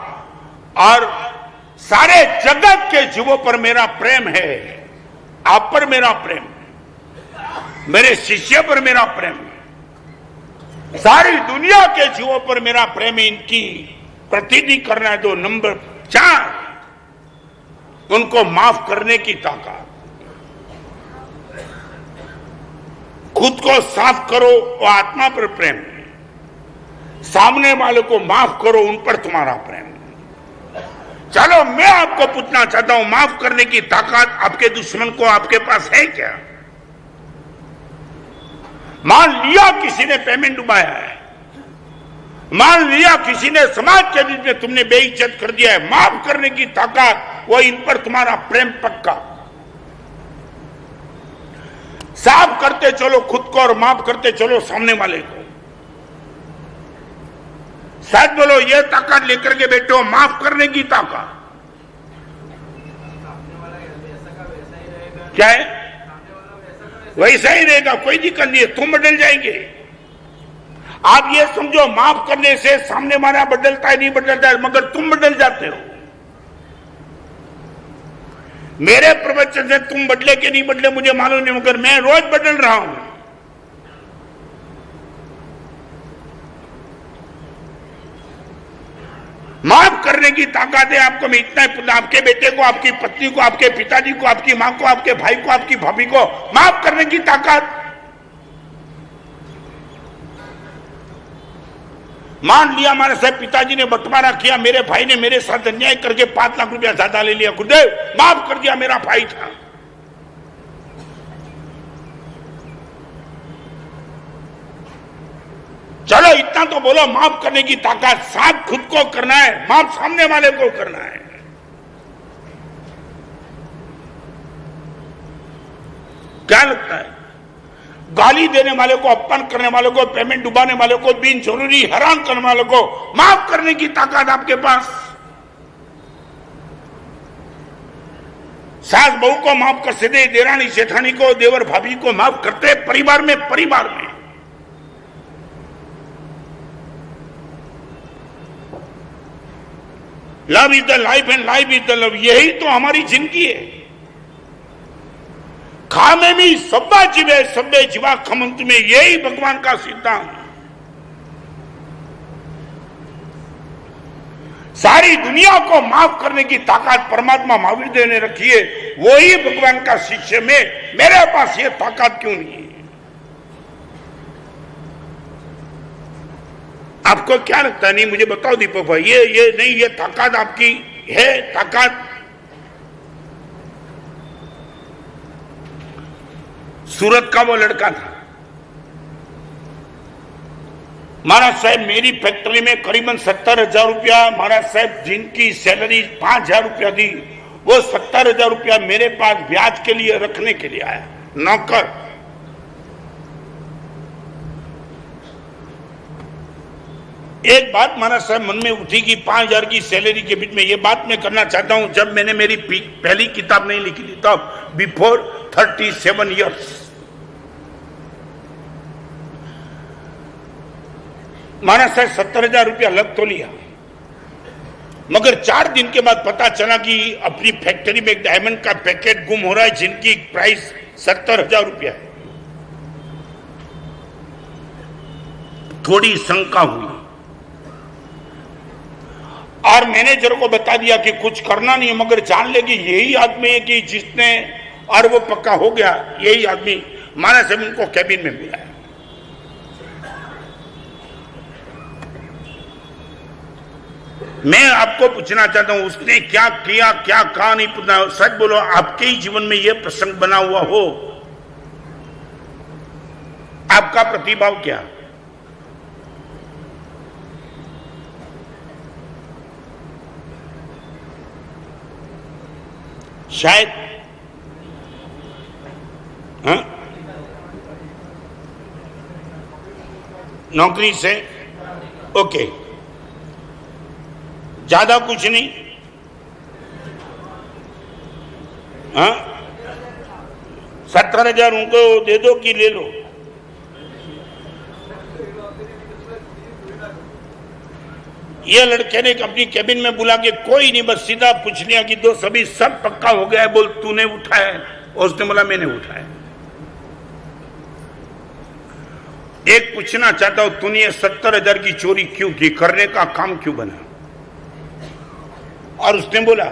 और सारे जगत के जीवों पर मेरा प्रेम है। आप पर मेरा प्रेम, मेरे शिष्य पर मेरा प्रेम, सारी दुनिया के जीवों पर मेरा प्रेम, इनकी प्रतिनिधि करना है। तो नंबर 4, उनको माफ करने की ताकत। खुद को साफ करो, वो आत्मा पर प्रेम। सामने वाले को माफ करो, उन पर तुम्हारा प्रेम। चलो मैं आपको पूछना चाहता हूं, माफ करने की ताकत आपके दुश्मन को आपके पास है क्या? मान लिया किसी ने पेमेंट डुबाया है, मान लिया किसी ने समाज के बीच में तुमने बेइज्जत कर दिया है, माफ करने की ताकत, वो इन पर तुम्हारा प्रेम पक्का। साफ करते चलो खुद को और माफ करते चलो सामने वाले को। सच बोलो, ये ताकत लेकर के बैठे हो, माफ करने की ताकत। क्या है? वैसा ही रहेगा, कोई दिक्कत नहीं है, तुम बदल जाएंगे। आप ये समझो, माफ करने से सामने वाला बदलता है नहीं बदलता है, मगर तुम बदल जाते हो। मेरे प्रवचन से तुम बदले कि नहीं बदले मुझे मालूम नहीं, मगर मैं रोज बदल रहा हूं। माफ करने की ताकत है आपको। मैं इतना ही, आपके बेटे को, आपकी पत्नी को, आपके पिताजी को, आपकी मां को, आपके भाई को, आपकी भाभी को माफ करने की ताकत। मान लिया हमारे साहब पिताजी ने बंटवारा किया, मेरे भाई ने मेरे साथ अन्याय करके 5 लाख रुपया ज्यादा ले लिया, गुरुदेव माफ कर दिया, मेरा भाई था। चलो इतना तो बोलो, माफ करने की ताकत। साफ खुद को करना है, माफ सामने वाले को करना है। क्या लगता है? गाली देने वाले को, अपमान करने वाले को, पेमेंट डुबाने वाले को, बिन जरूरी हैरान करने वाले को माफ करने की ताकत आपके पास। सास बहू को माफ कर सकते, देरानी जेठानी को, देवर भाभी को माफ करते, परिवार में love is the life and life is the love. यही तो हमारी जिंदगी है। खामे में सब्बा जीवे सब्बे जीवा खमंत में, यही भगवान का सिद्धांत। सारी दुनिया को माफ करने की ताकत परमात्मा महावीर ने रखी है। वही भगवान का शिष्य में, मेरे पास ये ताकत क्यों नहीं है? आपको क्या लगता है? नहीं मुझे बताओ दीपक भाई, ये नहीं, ये ताकत आपकी है। ताकत सूरत का वो लड़का था, महाराज साहब मेरी फैक्ट्री में करीबन 70,000 रुपया, महाराज साहब जिनकी सैलरी 5,000 रुपया दी, वो 70,000 रुपया मेरे पास ब्याज के लिए रखने के लिए आया, नौकर। एक बात महाराज साहब मन में उठी कि 5,000 की सैलरी के बीच में ये बात मैं करना चाहता हूं। जब मैंने मेरी पहली किताब नहीं लिखी थी, तब बिफोर 37 ईयर्स, महाराज साहब 70,000 रुपया लग तो लिया, मगर 4 दिन के बाद पता चला कि अपनी फैक्ट्री में एक डायमंड का पैकेट गुम हो रहा है, जिनकी प्राइस 70,000 रुपया है। थोड़ी शंका हुई और मैनेजर को बता दिया कि कुछ करना नहीं है, मगर जान ले कि यही आदमी है कि जिसने, और वो पक्का हो गया यही आदमी। महाराज साहब उनको कैबिन में बुलाया। मैं आपको पूछना चाहता हूं, उसने क्या किया, क्या कहा, नहीं पूछना। सच बोलो, आपके ही जीवन में यह प्रसंग बना हुआ हो, आपका प्रतिभाव क्या? शायद नौकरी से, ओके, ज्यादा कुछ नहीं। 70,000 उनको दे दो कि ले लो। ये लड़के ने अपनी कैबिन में बुला के, कोई नहीं, बस सीधा पूछ लिया कि दो सभी सब पक्का हो गया है, बोल तूने उठाया? और उसने बोला मैंने उठाया। एक पूछना चाहता हूं, तूने ये 70,000 की चोरी क्यों की, करने का काम क्यों बना? और उसने बोला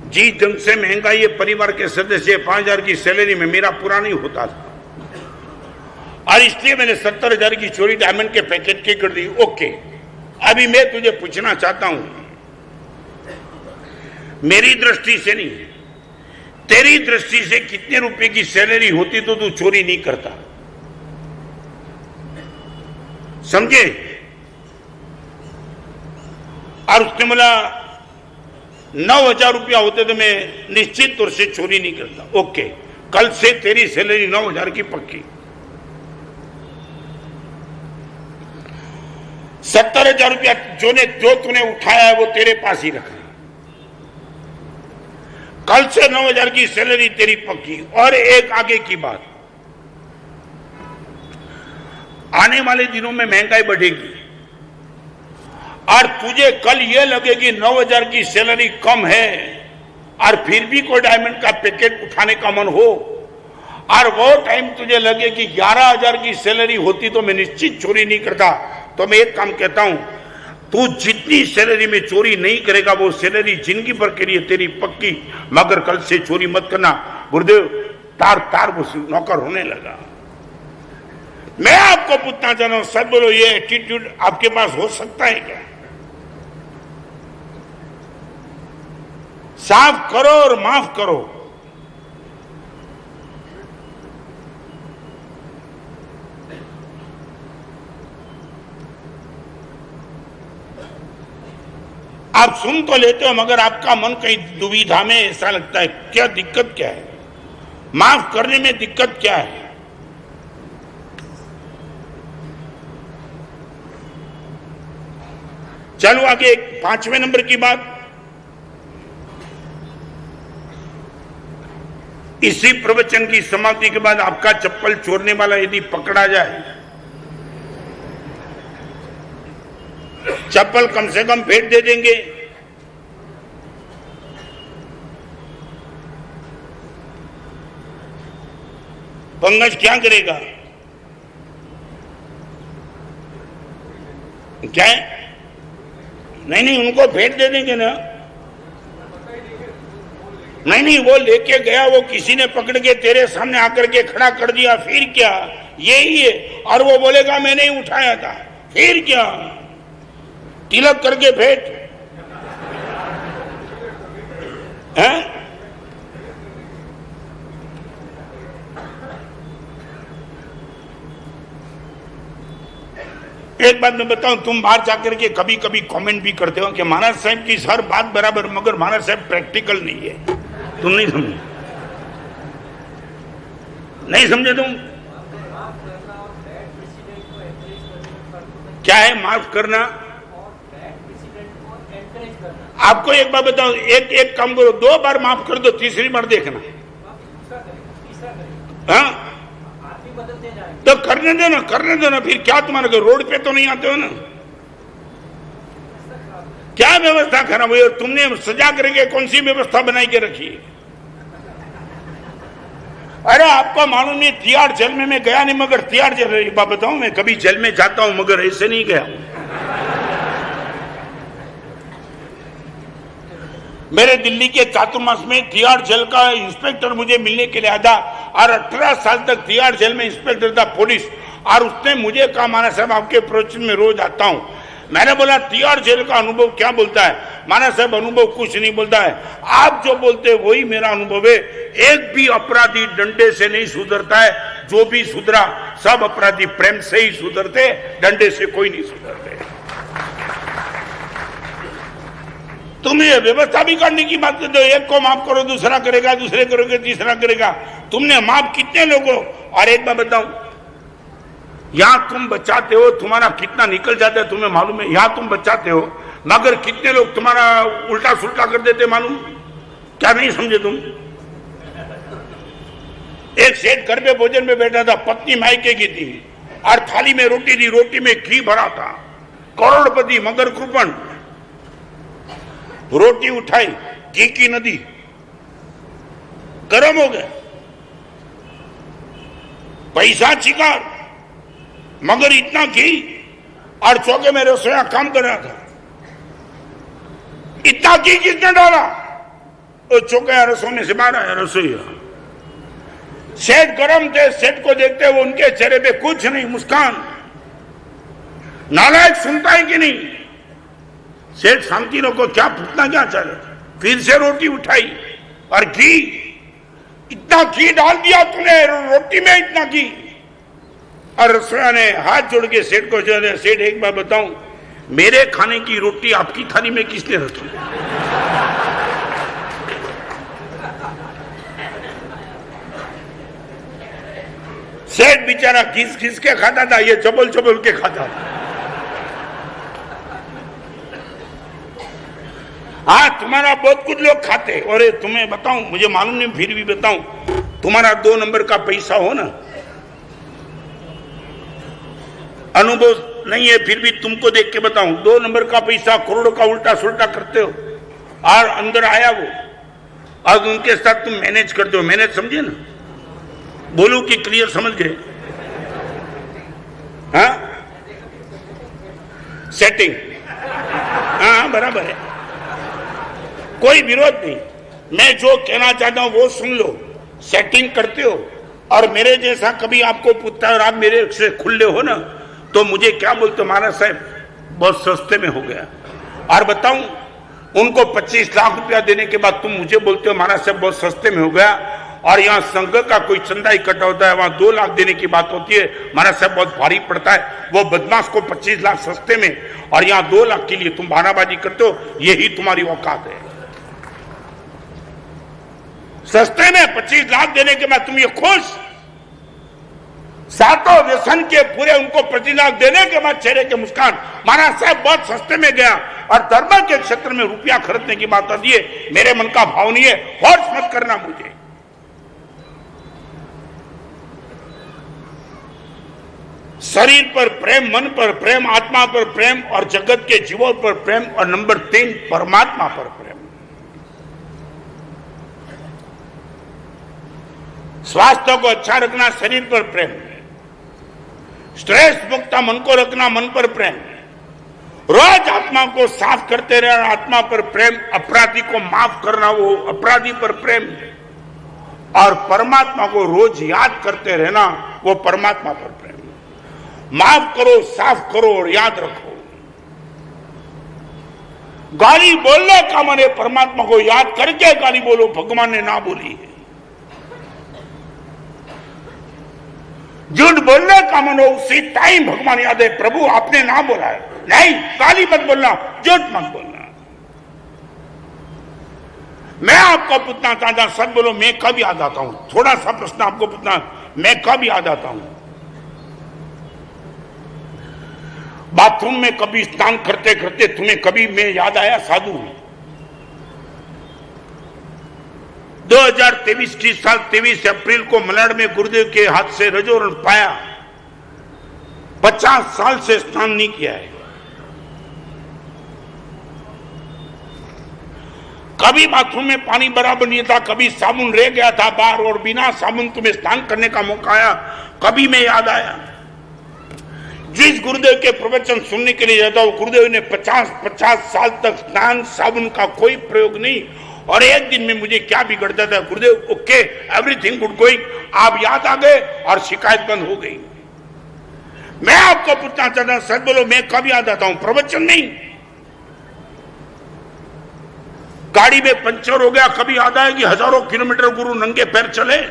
जी ढंग से महंगाई परिवार के सदस्य 5,000 की सैलरी में मेरा पूरा नहीं होता था, और इसलिए मैंने 70,000 की चोरी डायमंड के पैकेट की कर दी। ओके, अभी मैं तुझे पूछना चाहता हूं, मेरी दृष्टि से नहीं, तेरी दृष्टि से कितने रुपए की सैलरी होती तो तू चोरी नहीं करता? समझे? और उसने बोला 9,000 रुपया होते तो मैं निश्चित तौर से चोरी नहीं करता। ओके, कल से तेरी सैलरी 9,000 की पक्की। 70,000 रुपया जो तूने उठाया है वो तेरे पास ही रखना। कल से 9,000 की सैलरी तेरी पक्की। और एक आगे की बात, आने वाले दिनों में महंगाई बढ़ेगी और तुझे कल ये लगेगी 9,000 की सैलरी कम है और फिर भी कोई डायमंड का पैकेट उठाने का मन हो, और वो टाइम तुझे लगे कि 11,000 की सैलरी होती तो मैं निश्चित चोरी नहीं करता, तो मैं एक काम कहता हूं, तू जितनी सैलरी में चोरी नहीं करेगा वो सैलरी जिंदगी भर के लिए तेरी पक्की, मगर कल से चोरी मत करना। गुरुदेव तार तार वो नौकर होने लगा। मैं आपको पूछना चाहता हूं, सच बोलो, ये एटीट्यूड आपके पास हो सकता है क्या? साफ करो और माफ करो। आप सुन तो लेते हो मगर आपका मन कहीं दुविधा में, ऐसा लगता है क्या दिक्कत क्या है, माफ करने में दिक्कत क्या है? चलो आगे 5वें नंबर की बात। इसी प्रवचन की समाप्ति के बाद आपका चप्पल चोरने वाला यदि पकड़ा जाए, चप्पल कम से कम भेंट दे देंगे। पंकज क्या करेगा? क्या है? नहीं, उनको भेंट दे देंगे ना। नहीं, वो लेके गया, वो किसी ने पकड़ के तेरे सामने आकर के खड़ा कर दिया, फिर क्या? यही है। और वो बोलेगा मैं नहीं उठाया था, फिर क्या? तिलक करके भेंट है। एक बात मैं बताऊं, तुम बाहर जाकर के कभी कभी कमेंट भी करते हो कि महाराज साहब की हर बात बराबर, मगर महाराज साहब प्रैक्टिकल नहीं है। तुम नहीं समझे, नहीं समझे तुम? क्या है माफ करना? आपको एक बात बताओ, एक काम करो, 2 बार माफ कर दो, तीसरी बार देखना। हाँ, तो करने देना। फिर क्या तुम्हारे रोड पे तो नहीं आते हो ना? क्या व्यवस्था खराब हुई? और तुमने सजा करके कौन सी व्यवस्था बनाई के रखी है? अरे आपको मालूम नहीं, तिहाड़ जेल में मैं गया नहीं, मगर तिहाड़ जेल, एक बात बताऊं, मैं कभी जेल में जाता हूं मगर ऐसे नहीं गया। मेरे दिल्ली के चातुर्मास में तिहाड़ जेल का इंस्पेक्टर मुझे मिलने के लिए आया और 18 साल तक तिहाड़ जेल में इंस्पेक्टर था पुलिस, और उसने मुझे कहा माना साहब आपके प्रवचन में रोज आता हूं। मैंने बोला तिहाड़ जेल का अनुभव क्या बोलता है? माना साहब अनुभव कुछ नहीं बोलता है, आप जो बोलते हैं वही मेरा अनुभव है। एक भी अपराधी डंडे से नहीं सुधरता है, जो भी सुधरा सब अपराधी प्रेम से ही सुधरते, डंडे से कोई नहीं सुधरते। तुम ये व्यवस्था भी करने की बात करते हो, एक को माफ करो दूसरा करेगा, दूसरे करोगे तीसरा करेगा। तुमने माफ कितने लोगों? और एक बात बताऊं, यहां तुम बचाते हो, तुम्हारा कितना निकल जाता है तुम्हें मालूम है? यहां तुम बचाते हो मगर कितने लोग तुम्हारा उल्टा सुल्टा कर देते मालूम? क्या नहीं समझे तुम? एक सेठ घर पे भोजन में बैठा था, पत्नी मायके की थी और थाली में रोटी थी, रोटी में घी भरा था, करोड़पति मगर कृपण। रोटी उठाई, घी की नदी, गर्म हो गए, पैसा चिकार, मगर इतना घी, और चौके में रसोईया काम कर रहा था। इतना घी किसने डाला? वो चौके रसोई में से बाहर आया रसोईया। सेठ गरम थे, सेठ को देखते हुए उनके चेहरे पे कुछ नहीं, मुस्कान। नालायक सुनता है कि नहीं? सेठ शांति रखो, क्या पूछना क्या चले। फिर से रोटी उठाई और घी, इतना घी डाल दिया तूने रोटी में, इतना घी। और रसोइया ने हाथ जोड़ के सेठ को जो है, सेठ एक बार बताऊं, मेरे खाने की रोटी आपकी थाली में किसने रखी? सेठ बेचारा घिस घिस के खाता था, ये चबल चबल के खाता था। हाँ, तुम्हारा बहुत कुछ लोग खाते। और तुम्हें बताऊं, मुझे मालूम नहीं फिर भी बताऊं, तुम्हारा 2 नंबर का पैसा हो ना, अनुभव नहीं है फिर भी तुमको देख के बताऊं, 2 नंबर का पैसा करोड़ों का उल्टा सुल्टा करते हो और अंदर आया वो, और उनके साथ तुम मैनेज करते हो। मैनेज समझे ना? बोलू कि क्लियर समझ गए? हाँ, सेटिंग। हाँ, बराबर है, कोई विरोध नहीं। मैं जो कहना चाहता हूं वो सुन लो। सेटिंग करते हो और मेरे जैसा कभी आपको पूछता है और आप मेरे से खुले हो ना, तो मुझे क्या बोलते हो, महाराज साहब बहुत सस्ते में हो गया। और बताऊं, उनको 25 लाख रुपया देने के बाद तुम मुझे बोलते हो महाराज साहब बहुत सस्ते में हो गया। और यहाँ संघ का कोई चंदा इकट्ठा होता है, वहां 2 लाख देने की बात होती है, महाराज साहब बहुत भारी पड़ता है। वो बदमाश को 25 लाख सस्ते में और यहाँ 2 लाख के लिए तुम बहानाबाजी करते हो, यही तुम्हारी औकात है। सस्ते में 25 लाख देने के बाद तुम ये खुश, सातों व्यसन के पूरे उनको 25 लाख देने के बाद चेहरे के मुस्कान, महाराज साहब बहुत सस्ते में गया। और धर्म के क्षेत्र में रुपया खरीदने की बात आती है, मेरे मन का भाव नहीं है, फोर्स मत करना मुझे। शरीर पर प्रेम, मन पर प्रेम, आत्मा पर प्रेम और जगत के जीवों पर प्रेम, और नंबर 3 परमात्मा पर प्रेम। स्वास्थ्य को अच्छा रखना, शरीर पर प्रेम। स्ट्रेस मुक्त मन को रखना, मन पर प्रेम। रोज आत्मा को साफ करते रहना, आत्मा पर प्रेम। अपराधी को माफ करना, वो अपराधी पर प्रेम। और परमात्मा को रोज याद करते रहना, वो परमात्मा पर प्रेम। माफ करो, साफ करो और याद रखो। गाली बोलने का मन है, परमात्मा को याद करके गाली बोलो, भगवान ने ना बोली है। झूठ बोलने का मन हो, उसी टाइम भगवान याद है, प्रभु आपने ना बोला है। नहीं, गाली मत बोलना, झूठ मत बोलना। मैं आपको पूछना चाहता, सच बोलो, मैं कब याद आता हूं? थोड़ा सा प्रश्न आपको पूछना, मैं कब याद आता हूं? बाथरूम में कभी स्नान करते करते तुम्हें कभी मैं याद आया साधु? 2023 की साल 23 अप्रैल को मलाड में गुरुदेव के हाथ से रजोरण पाया। 50 साल से स्नान नहीं किया है। कभी बाथरूम में पानी बराबर नहीं था, कभी साबुन रह गया था बाहर और बिना साबुन तुम्हें स्नान करने का मौका आया, कभी मैं याद आया। जिस गुरुदेव के प्रवचन सुनने के लिए जाता हूं, गुरुदेव ने 50 साल तक स्नान साबुन का कोई प्रयोग नहीं। और एक दिन में मुझे क्या बिगड़ता था, गुरुदेव ओके एवरीथिंग गुड गोइंग, आप याद आ गए और शिकायत बंद हो गई। मैं आपको पूछना चाहता हूं, सच बोलो, मैं कब याद आता हूं? प्रवचन नहीं। गाड़ी में पंचर हो गया, कभी याद आया कि हजारों किलोमीटर गुरु नंगे पैर चले?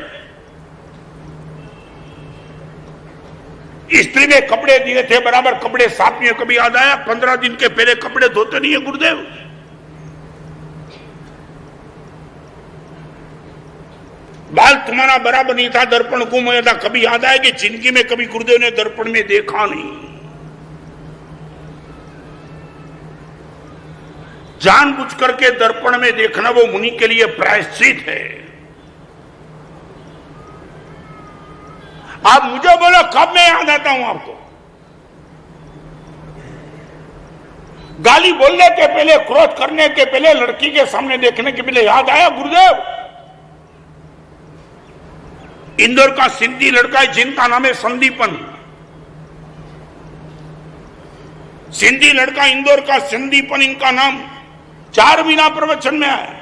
स्त्री में कपड़े दिए थे, बराबर कपड़े साफ नहीं, कभी याद आया? 15 दिन के पहले कपड़े धोते नहीं है गुरुदेव। बाल तुम्हारा बराबर नहीं था, दर्पण गुम हो था, कभी याद आया कि जिंदगी में कभी गुरुदेव ने दर्पण में देखा नहीं? जानबूझ करके दर्पण में देखना वो मुनि के लिए प्रायश्चित है। आप मुझे बोलो कब मैं याद आता हूं आपको? गाली बोलने के पहले, क्रोध करने के पहले, लड़की के सामने देखने के पहले याद आया गुरुदेव? इंदौर का सिंधी लड़का है जिनका नाम है संदीपन। सिंधी लड़का इंदौर का संदीपन, इनका नाम 4 महीना प्रवचन में आया।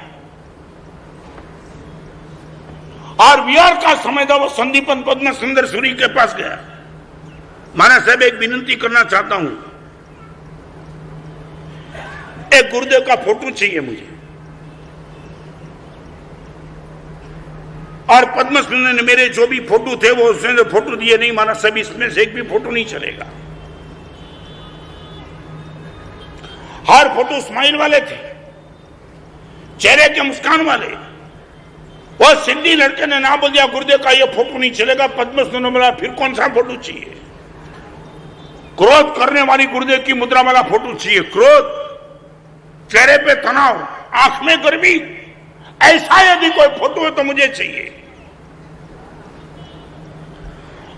और बिहार का समय था, वो संदीपन पद्म सुंदर सूरी के पास गया। महाराज साहब एक विनती करना चाहता हूं, एक गुरुदेव का फोटो चाहिए मुझे। और पद्म सुंदर ने मेरे जो भी फोटो थे वो उसने जो फोटो दिए, नहीं महाराज साहब इसमें से एक भी फोटो नहीं चलेगा। हर फोटो स्माइल वाले थे, चेहरे के मुस्कान वाले। वो सिंधी लड़के ने ना बोल दिया गुरुदेव का ये फोटो नहीं चलेगा। पद्म सुंदर ने बोला फिर कौन सा फोटो चाहिए? क्रोध करने वाली गुरुदेव की मुद्रा वाला फोटो चाहिए। क्रोध, चेहरे पे तनाव, आंख में गर्मी, ऐसा यदि कोई फोटो है तो मुझे चाहिए।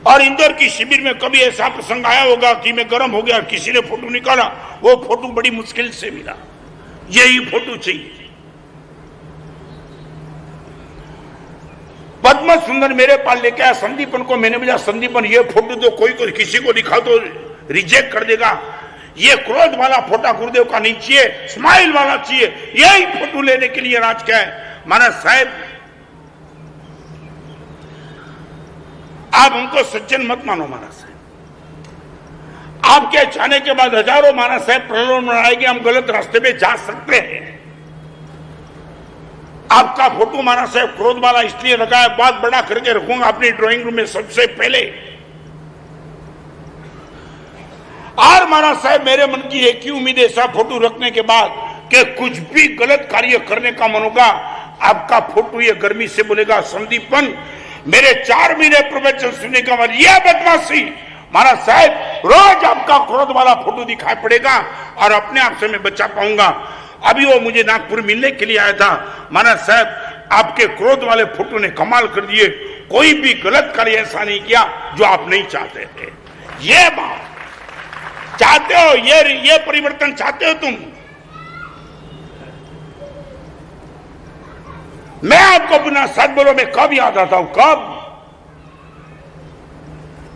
और इंदौर की शिविर में कभी ऐसा प्रसंग आया होगा कि मैं गर्म हो गया, किसी ने फोटो निकाला, वो फोटो बड़ी मुश्किल से मिला, यही फोटो चाहिए। पद्म सुंदर मेरे पास लेके आया संदीपन को। मैंने बोला संदीपन ये फोटो तो कोई किसी को दिखाओ तो रिजेक्ट कर देगा, ये क्रोध वाला फोटो गुरुदेव का नहीं चाहिए, स्माइल वाला चाहिए। यही फोटो लेने के लिए राज क्या है। महाराज साहब आप हमको सज्जन मत मानो। महाराज साहब आपके जाने के बाद हजारों महाराज साहब प्रलोभन आएंगे, हम गलत रास्ते पे जा सकते हैं। आपका फोटो महाराज साहब क्रोध वाला इसलिए रखा है, बहुत बड़ा करके रखूंगा अपनी ड्राइंग रूम में सबसे पहले। और महाराज साहब मेरे मन की एक ही उम्मीद है ऐसा फोटो रखने के बाद कि कुछ भी गलत कार्य करने का मन होगा, आपका फोटो ये गर्मी से बोलेगा संदीपन मेरे 4 महीने प्रवचन सुनने का बाद ये बदमाशी। महाराज साहब रोज आपका क्रोध वाला फोटो दिखाई पड़ेगा और अपने आप से मैं बचा पाऊंगा। अभी वो मुझे नागपुर मिलने के लिए आया था। महाराज साहब आपके क्रोध वाले फोटो ने कमाल कर दिए, कोई भी गलत कार्य ऐसा नहीं किया जो आप नहीं चाहते थे। ये बात चाहते हो, ये परिवर्तन चाहते हो तुम। मैं आपको बिना सच बोलो मैं कब याद आता हूं, कब?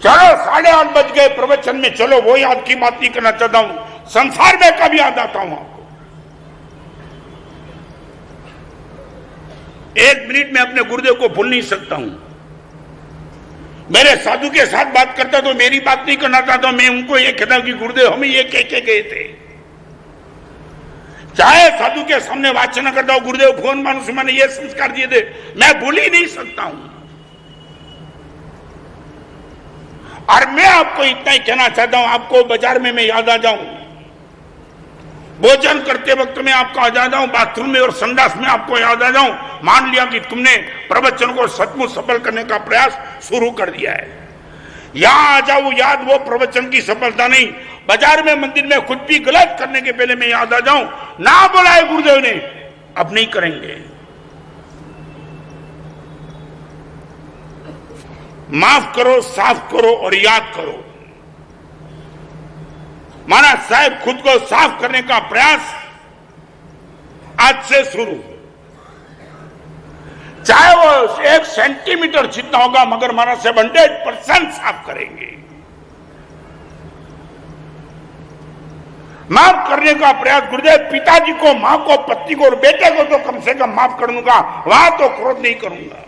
चलो 8:30 बज गए प्रवचन में, चलो वो याद की बात नहीं करना चाहता हूं। संसार में कब याद आता हूं आपको? 1 मिनट में अपने गुरुदेव को भूल नहीं सकता हूं। मेरे साधु के साथ बात करता तो मेरी बात नहीं करना चाहता, मैं उनको ये कहता कि गुरुदेव हमें ये कह के गए थे। चाहे साधु के सामने वाचन करता हूं गुरुदेव भुवन मानुष मैंने ये संस्कार दिए थे, मैं भूल ही नहीं सकता हूं। और मैं आपको इतना ही कहना चाहता हूं, आपको बाजार में मैं याद आ जाऊं, भोजन करते वक्त में आपको याद आ जाऊं, बाथरूम में और संडास में आपको याद आ जाऊं, मान लिया कि तुमने प्रवचन को सचमुच सफल करने का प्रयास शुरू कर दिया है। यहां आ जाओ याद वो प्रवचन की सफलता नहीं, बाजार में मंदिर में कुछ भी गलत करने के पहले मैं याद आ जाऊं, ना बुलाए गुरुदेव ने, अब नहीं करेंगे। माफ करो, साफ करो और याद करो। महाराज साहब खुद को साफ करने का प्रयास आज से शुरू, चाहे वो 1 सेंटीमीटर जितना होगा, मगर महाराज साहब 100% साफ करेंगे। माफ करने का प्रयास गुरुदेव, पिताजी को, मां को, पत्नी को और बेटे को तो कम से कम माफ कर दूंगा, वहां तो क्रोध नहीं करूंगा।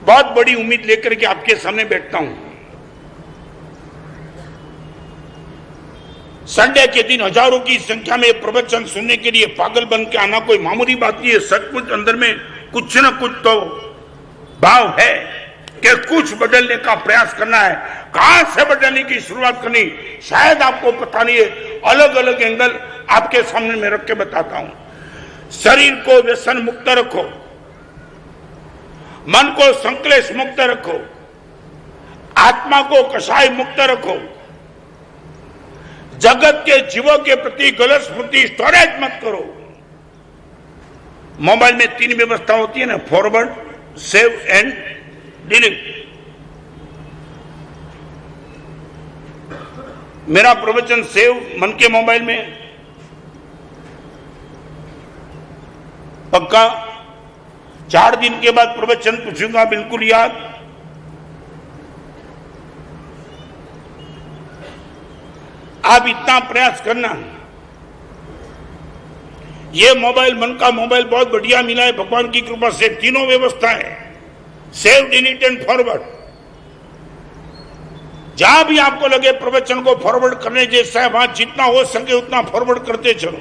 बहुत बड़ी उम्मीद लेकर के आपके सामने बैठता हूं। संडे के दिन हजारों की संख्या में प्रवचन सुनने के लिए पागल बन के आना कोई मामूली बात नहीं है। सचमुच अंदर में कुछ न कुछ तो भाव है कि कुछ बदलने का प्रयास करना है। कहां से बदलने की शुरुआत करनी शायद आपको पता नहीं है। अलग अलग एंगल आपके सामने में रख के बताता हूं। शरीर को व्यसन मुक्त रखो, मन को संक्लेश मुक्त रखो, आत्मा को कषाय मुक्त रखो, जगत के जीवों के प्रति गलत स्मृति स्टोरेज मत करो। मोबाइल में 3 व्यवस्था होती है ना, फॉरवर्ड, सेव एंड डिलीट। मेरा प्रवचन सेव मन के मोबाइल में पक्का, 4 दिन के बाद प्रवचन पूछूंगा बिल्कुल याद। आप इतना प्रयास करना ये मोबाइल, मन का मोबाइल बहुत बढ़िया मिला है भगवान की कृपा से। तीनों व्यवस्था है, सेव, डिलीट एंड फॉरवर्ड। जहां भी आपको लगे प्रवचन को फॉरवर्ड करने जैसा है, वहां जितना हो सके उतना फॉरवर्ड करते चलो।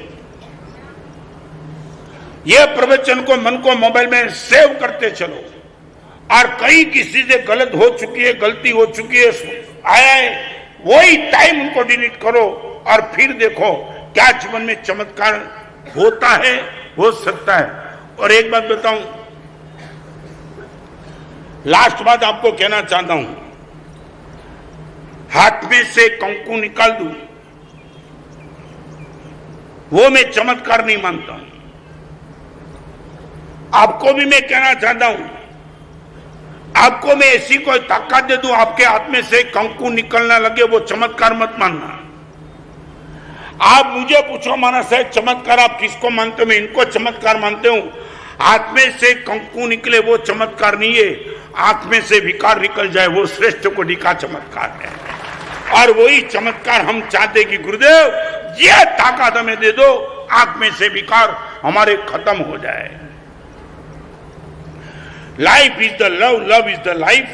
ये प्रवचन को, मन को मोबाइल में सेव करते चलो। और कहीं किसी से गलत हो चुकी है, गलती हो चुकी है, आया है, वही टाइम उनको डिलीट करो और फिर देखो क्या जीवन में चमत्कार होता है, हो सकता है। और एक बात बताऊं, लास्ट बात आपको कहना चाहता हूं, हाथ में से कंकु निकाल दूं, वो मैं चमत्कार नहीं मानता हूं। आपको भी मैं कहना चाहता हूं, आपको मैं ऐसी कोई ताकत दे दूं, आपके हाथ में से कंकु निकलना लगे, वो चमत्कार मत मानना। आप मुझे पूछो माना साहब चमत्कार आप किसको मानते हो, मैं इनको चमत्कार मानते हूं। हाथ में से कंकु निकले वो चमत्कार नहीं है, आंख में से विकार निकल जाए वो श्रेष्ठ कोटि का चमत्कार है। और वही चमत्कार हम चाहते कि गुरुदेव ये ताकत हमें दे दो, आंख में से विकार हमारे खत्म हो जाए। Life is the love, love is the life.